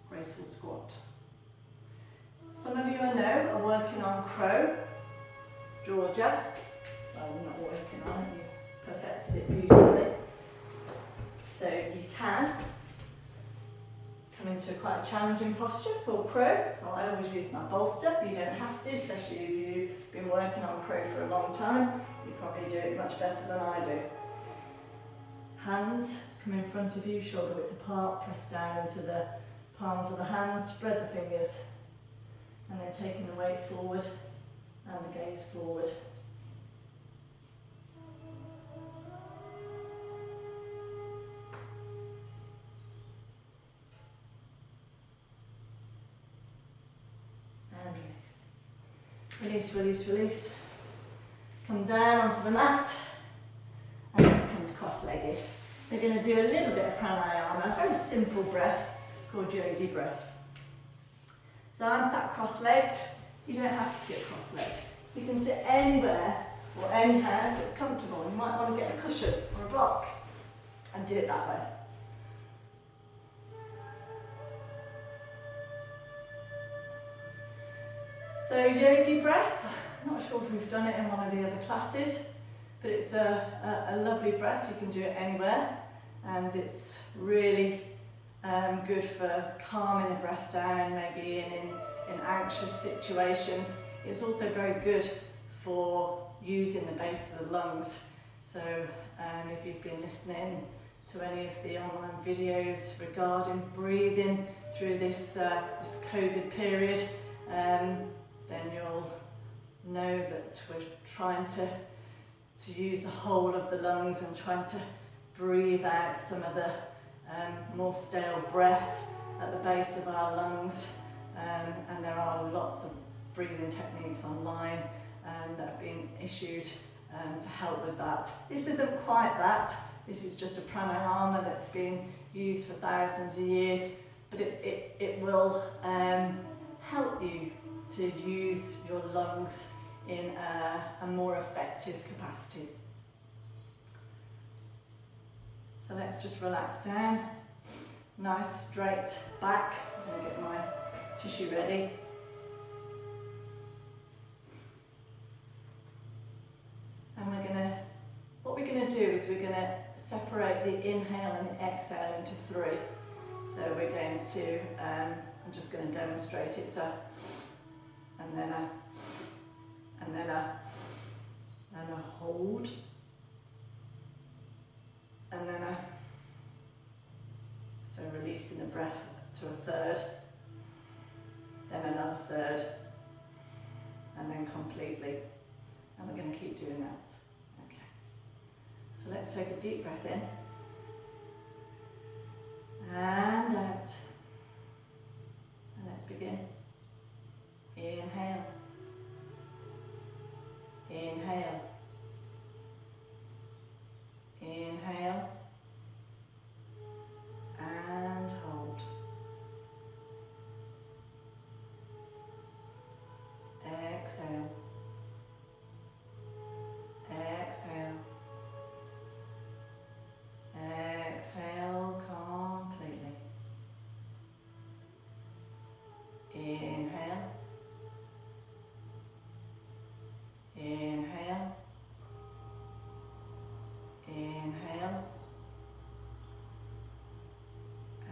graceful squat. Some of you I know are working on crow, Georgia. Well, we're not working on it, you've perfected it beautifully. So you can come into quite a challenging posture called crow. So I always use my bolster. You don't have to, especially if you've been working on crow for a long time. You probably do it much better than I do. Hands come in front of you, shoulder width apart, press down into the palms of the hands, spread the fingers, and then taking the weight forward and the gaze forward. And release. Release, release, release. Come down onto the mat, and let's come to cross-legged. We're going to do a little bit of pranayama, a very simple breath called yogi breath. So I'm sat cross-legged. You don't have to sit cross-legged. You can sit anywhere or anyhow that's comfortable. You might want to get a cushion or a block and do it that way. So yogi breath, I'm not sure if we've done it in one of the other classes, but it's a lovely breath. You can do it anywhere, and it's really good for calming the breath down, maybe in anxious situations. It's also very good for using the base of the lungs. So if you've been listening to any of the online videos regarding breathing through this COVID period, then you'll know that we're trying to use the whole of the lungs and trying to breathe out some of the more stale breath at the base of our lungs. And there are lots of breathing techniques online that have been issued to help with that. This isn't quite that. This is just a pranayama that's been used for thousands of years, but it will help you to use your lungs in a more effective capacity. So let's just relax down. Nice straight back. I'm going to get my tissue ready. And what we're going to do is we're going to separate the inhale and the exhale into 3. So we're going to, I'm just going to demonstrate it. So, and then a hold. And then so releasing the breath to a 3rd, then another 3rd, and then completely. And we're going to keep doing that. Okay. So let's take a deep breath in. And out. And let's begin. Inhale. Inhale. Inhale. And hold. Exhale. Exhale. Exhale completely. Inhale. Inhale. Inhale.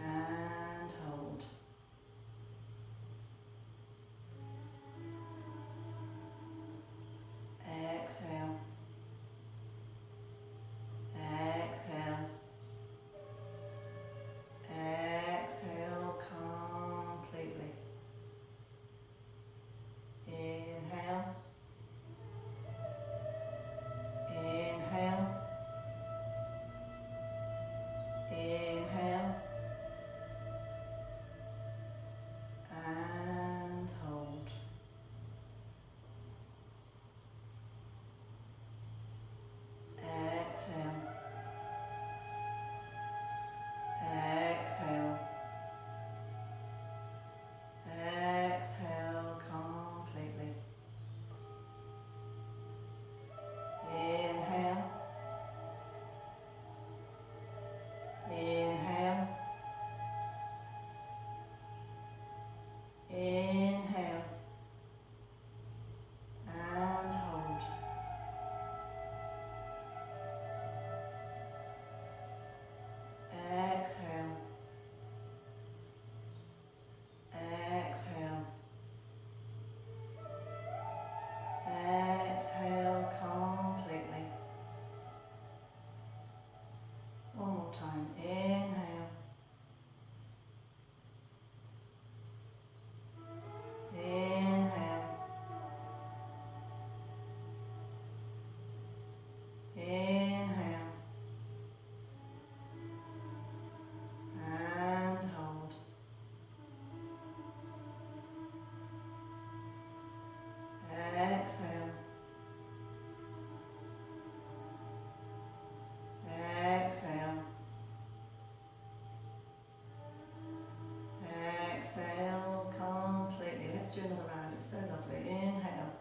And hold. Exhale. Exhale. Exhale completely. Inhale. Inhale. Inhale. And hold. Exhale. Exhale. Exhale completely. Inhale. Inhale. Inhale. And hold. Exhale. Exhale. Exhale completely. One more time. Inhale. Inhale. Inhale. And hold. Exhale. Exhale. Exhale completely. Let's do another round. It's so lovely. Inhale.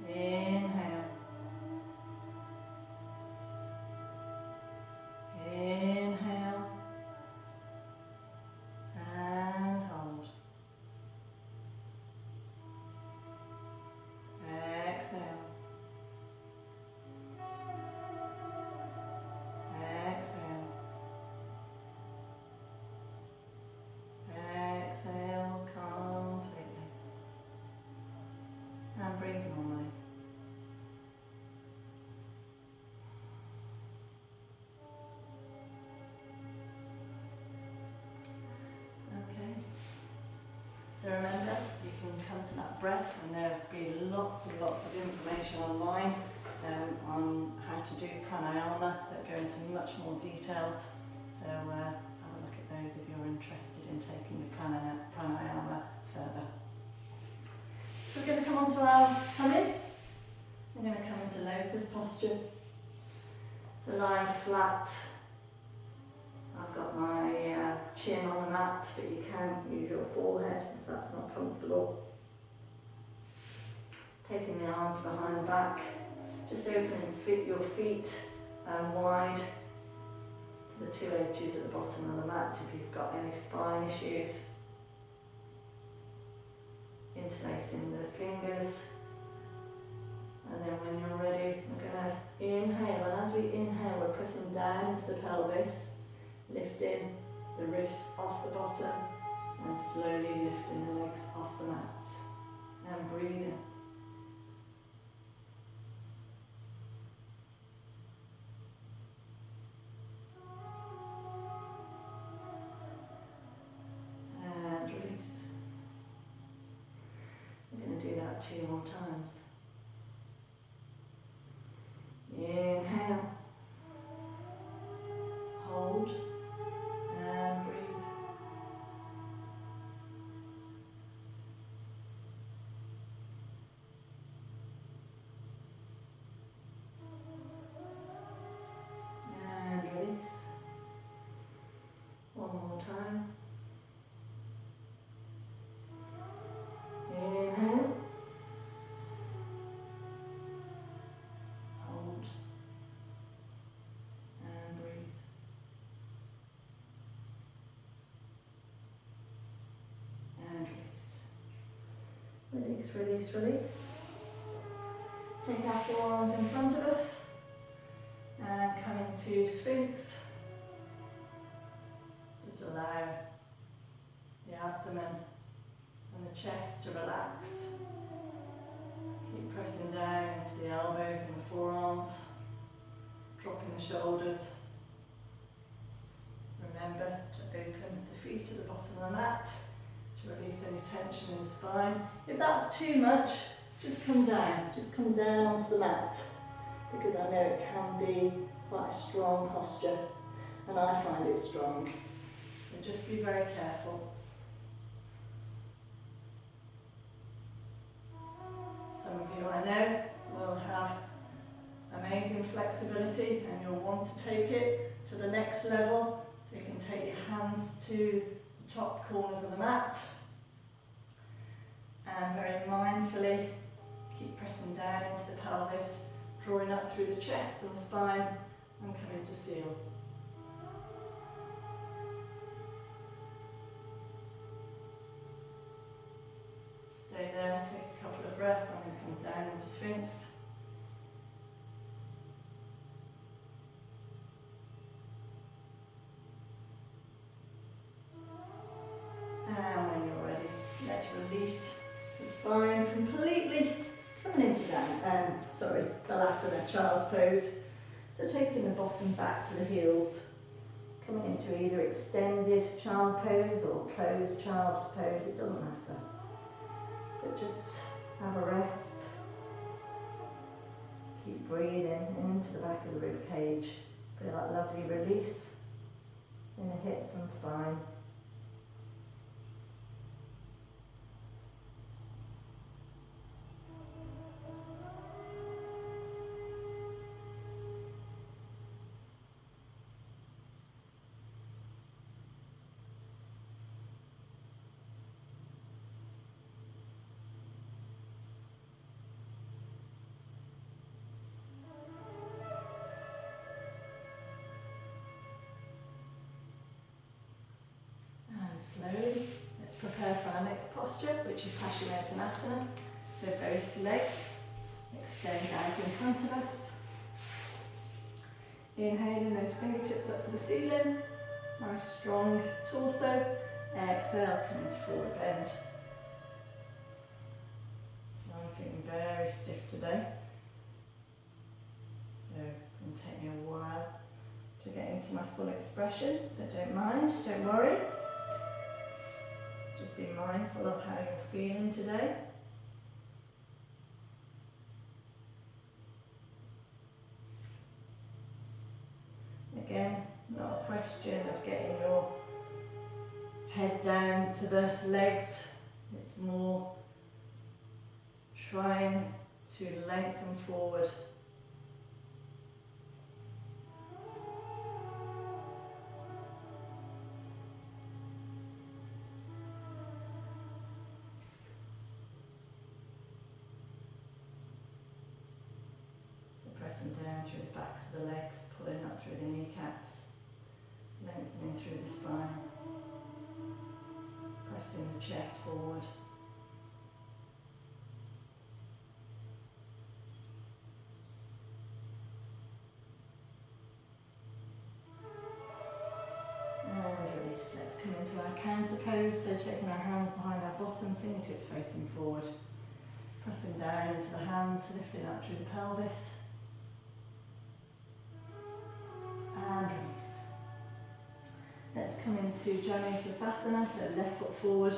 Inhale. Inhale. And hold. Exhale. Exhale. Exhale completely. And breathe normally. Okay. So remember, you can come to that breath, and there'll be lots and lots of information online on how to do pranayama that go into much more details. So have a look at those if you're interested in taking your pranayama further. So we're going to come onto our tummies. We're going to come into locust posture. So lying flat I've got my chin on the mat, but you can use your forehead if that's not comfortable. Taking the arms behind the back, just opening your feet wide to the two edges at the bottom of the mat if you've got any spine issues. Interlacing the fingers, and then when you're ready, we're going to inhale, and as we inhale, we're pressing down into the pelvis, lifting the wrists off the bottom, and slowly lifting the legs off the mat, and breathing. And release. We're going to do that 2 more times. Inhale, hold, and breathe. And release. 1 more time. Inhale. Hold. And breathe. And release. Release, release, release. Take our forearms in front of us and come into Sphinx. Just allow the abdomen and the chest to relax. Keep pressing down into the elbows and the forearms, dropping the shoulders. Remember to open the feet at the bottom of the mat to release any tension in the spine. If that's too much, just come down onto the mat, because I know it can be quite a strong posture, and I find it strong. So just be very careful. Some of you I know will have amazing flexibility and you'll want to take it to the next level. So you can take your hands to the top corners of the mat and very mindfully keep pressing down into the pelvis, drawing up through the chest and the spine and coming to seal. Stay there, take a couple of breaths. I'm going to come down into Sphinx. And when you're ready, let's release the spine completely, coming into Balasana, child's pose. So taking the bottom back to the heels, coming into either extended child pose or closed child pose, it doesn't matter. But just have a rest. Keep breathing into the back of the rib cage. Feel that lovely release in the hips and spine. Slowly, let's prepare for our next posture, which is Paschimottanasana. So both legs extend out in front of us. Inhaling those fingertips up to the ceiling. Nice strong torso. Exhale, coming to forward bend. So I'm feeling very stiff today. So it's going to take me a while to get into my full expression, but don't mind, don't worry. Just be mindful of how you're feeling today. Again, not a question of getting your head down to the legs. It's more trying to lengthen forward. pressing down through the backs of the legs, pulling up through the kneecaps, lengthening through the spine, pressing the chest forward. And release. Let's come into our counter pose, so taking our hands behind our bottom, fingertips facing forward. Pressing down into the hands, lifting up through the pelvis. And release. Let's come into Janushirasana, so left foot forward,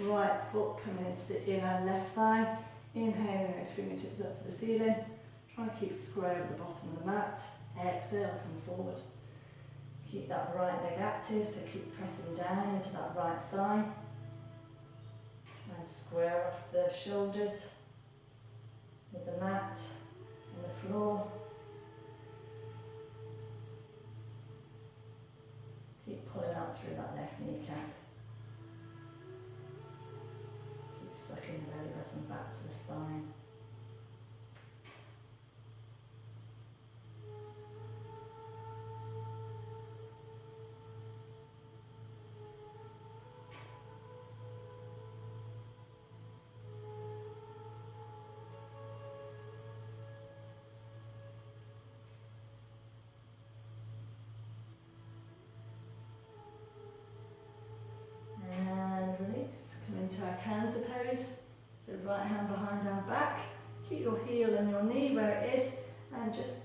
right foot coming into the inner left thigh. Inhaling those fingertips up to the ceiling. Try and keep square at the bottom of the mat. Exhale, come forward. Keep that right leg active, so keep pressing down into that right thigh. And square off the shoulders with the mat and the floor. Keep pulling out through that left kneecap. Keep sucking the belly button back to the spine. Into our counter pose, so right hand behind our back, keep your heel and your knee where it is, and just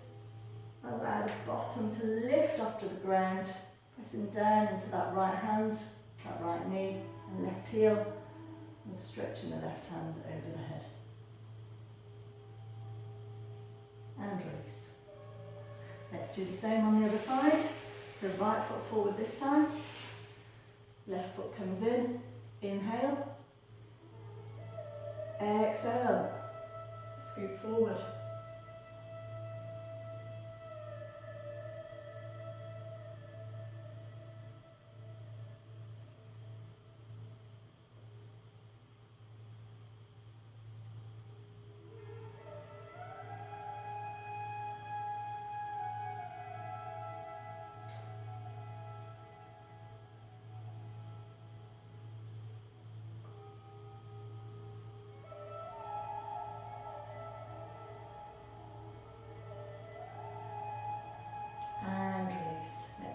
allow the bottom to lift off to the ground, pressing down into that right hand, that right knee and left heel, and stretching the left hand over the head. And release. Let's do the same on the other side, so right foot forward this time, left foot comes in. Inhale, exhale, scoop forward.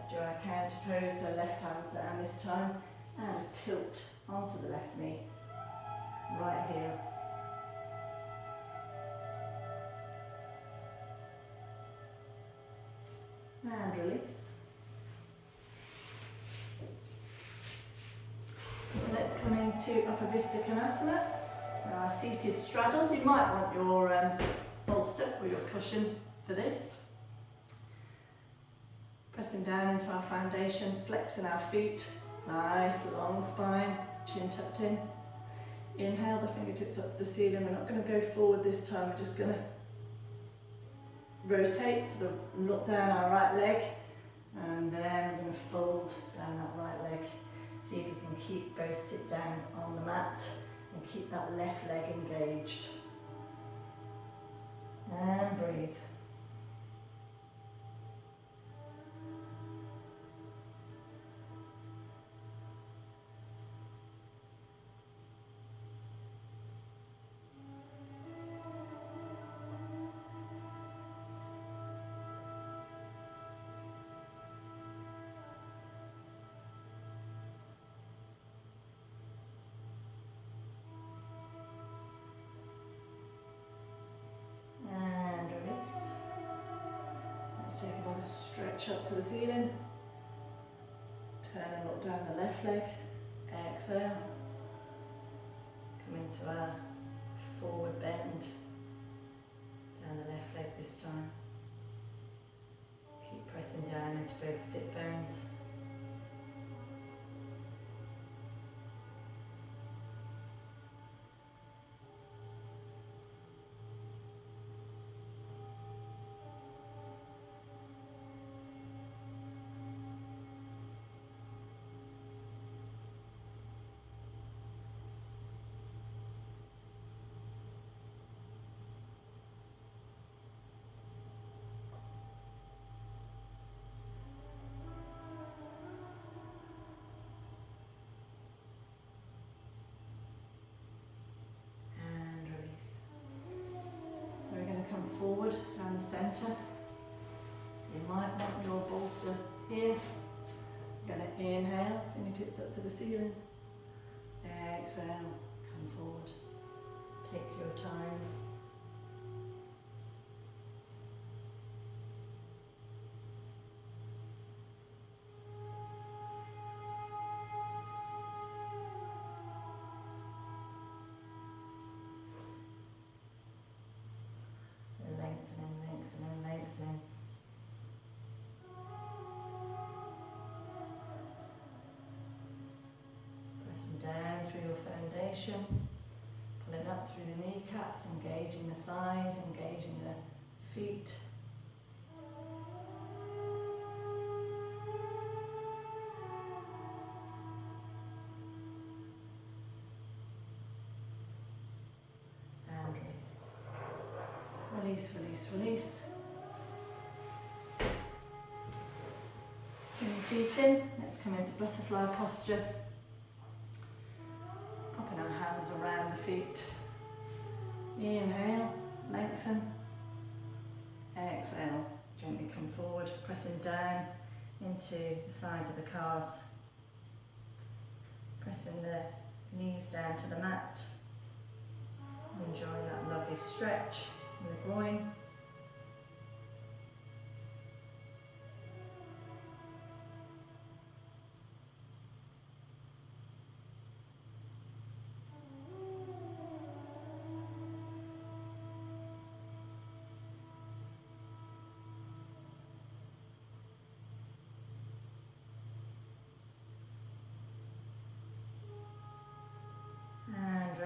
Do our counter pose, so left hand down this time, and tilt onto the left knee, right heel. And release. So let's come into Upper Konasana, so our seated straddle. You might want your bolster or your cushion for this. Pressing down into our foundation, flexing our feet, nice long spine, chin tucked in. Inhale the fingertips up to the ceiling. We're not going to go forward this time, we're just going to rotate to look down our right leg, and then we're going to fold down that right leg. See if you can keep both sit downs on the mat and keep that left leg engaged. And breathe. Stretch up to the ceiling. Turn and look down the left leg. Exhale. Come into our forward bend. Down the left leg this time. Keep pressing down into both sit bones. forward down the centre. So you might want your bolster here. You're going to inhale, fingertips up to the ceiling. Exhale, come forward. Take your time. Down through your foundation, pulling up through the kneecaps, engaging the thighs, engaging the feet. And release. Release, release, release. Bring your feet in. Let's come into butterfly posture. Hands around the feet. Inhale, lengthen. Exhale, gently come forward, pressing down into the sides of the calves. Pressing the knees down to the mat. Enjoying that lovely stretch in the groin.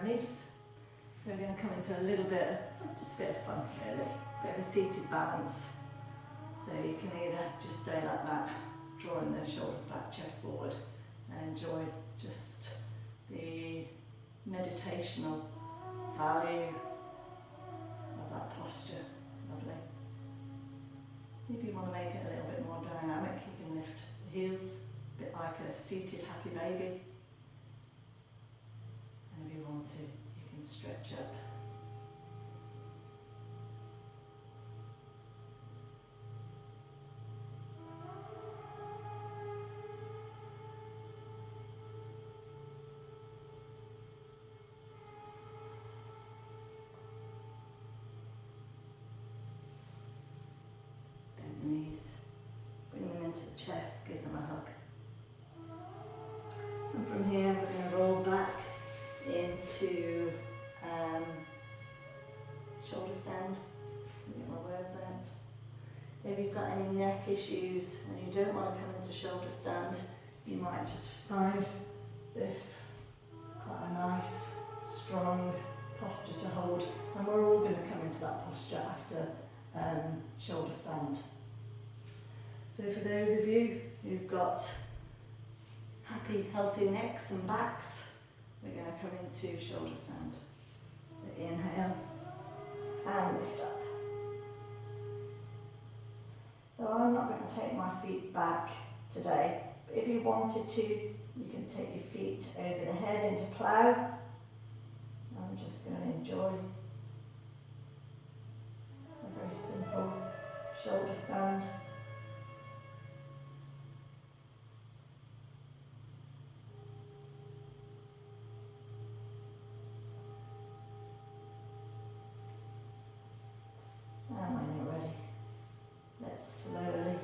Release. So we're going to come into a little bit of, just a bit of fun really, a bit of a seated balance. So you can either just stay like that, drawing the shoulders back, chest forward, and enjoy just the meditational value of that posture. Lovely. If you want to make it a little bit more dynamic, you can lift the heels, a bit like a seated happy baby. And if you want to, you can stretch up. Bend the knees, bring them into the chest, give them a hug. And from here, we're going to roll back into shoulder stand. Let me get my words out. So if you've got any neck issues and you don't want to come into shoulder stand, you might just find this quite a nice, strong posture to hold. And we're all going to come into that posture after shoulder stand. So for those of you who've got happy, healthy necks and backs, we're going to come into shoulder stand. So inhale and lift up. So I'm not going to take my feet back today, but if you wanted to, you can take your feet over the head into plough. I'm just going to enjoy a very simple shoulder stand. And when you're ready, let's slowly,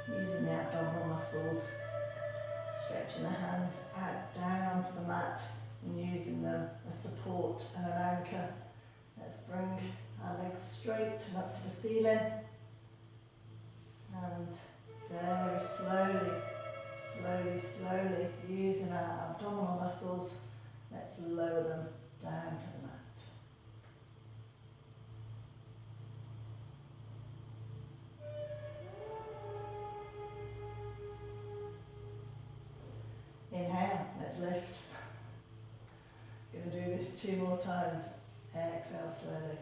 using the abdominal muscles, stretching the hands out down onto the mat and using them as support and an anchor. Let's bring our legs straight and up to the ceiling. And very slowly, slowly, slowly, using our abdominal muscles, let's lower them down to the mat. Inhale, let's lift. Going to do this 2 more times. Exhale slowly.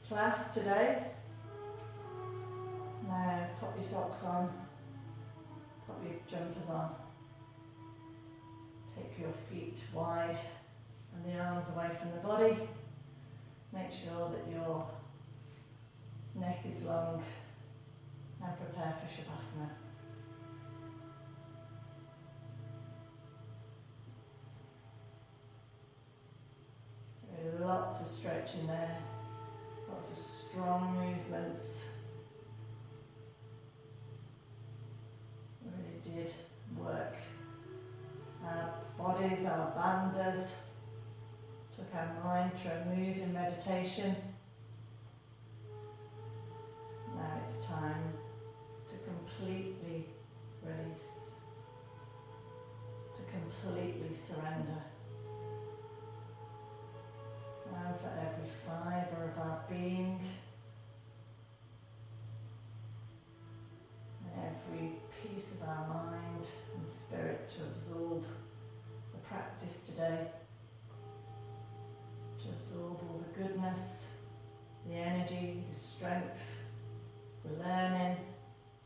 class today. Now pop your socks on, pop your jumpers on, take your feet wide and the arms away from the body. Make sure that your neck is long and prepare for Shavasana. So lots of stretching there, lots of strong movements. Really did work our bodies, our bandhas, took our mind through a moving meditation. Now it's time to completely release, to completely surrender. And for every fibre of our being, every piece of our mind and spirit to absorb the practice today, to absorb all the goodness, the energy, the strength, the learning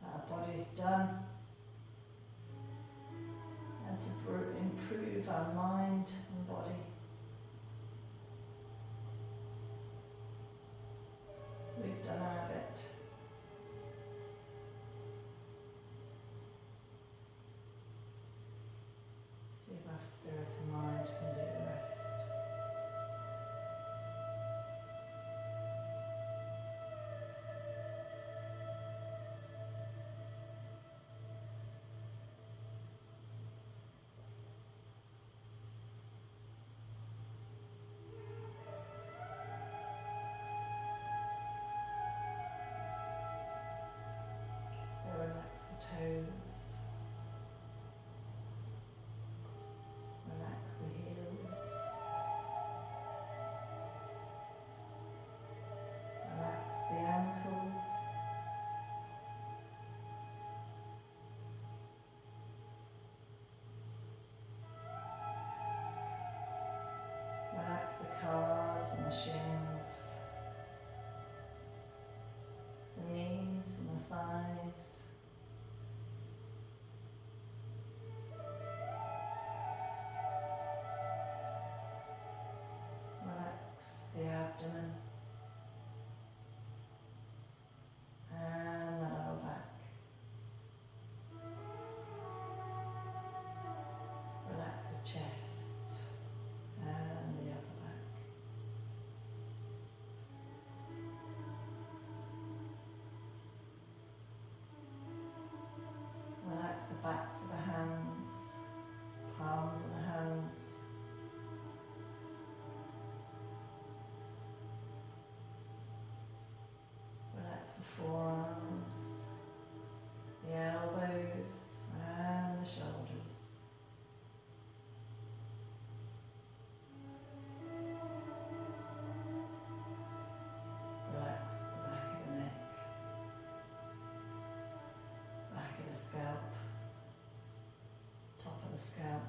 that our body's done, and to improve our mind and body. We've done our bit. See if our spirit and mind can do the rest. So relax the toes, relax the heels, relax the ankles, relax the calves and the shins, the knees and the thighs. The abdomen and the lower back. Relax the chest and the upper back. Relax the backs of the hands, palms of the hands. The forearms, the elbows and the shoulders. Relax the back of the neck, back of the scalp, top of the scalp.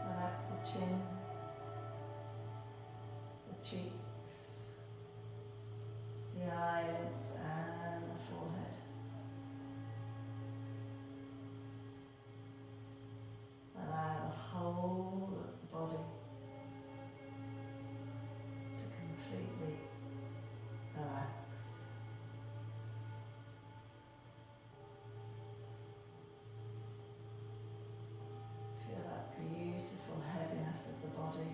Relax the chin, the cheeks, the eyelids and the forehead. Allow the whole of the body to completely relax. Feel that beautiful heaviness of the body.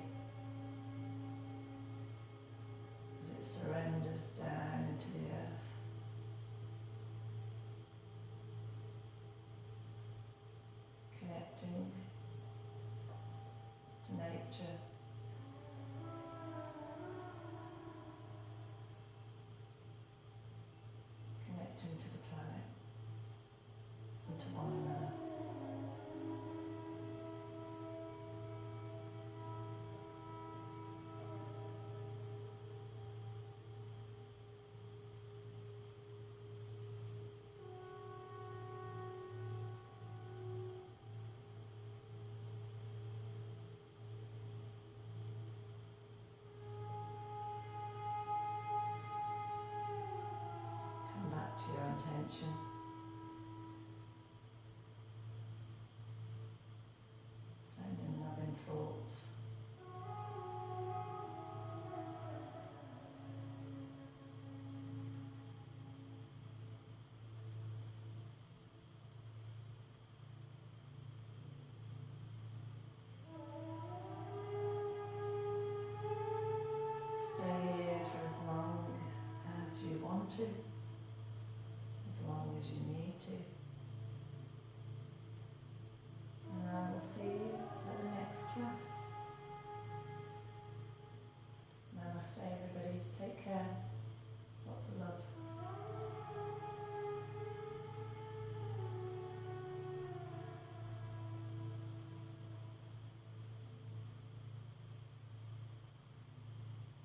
intention. Sending loving thoughts. Stay here for as long as you want to.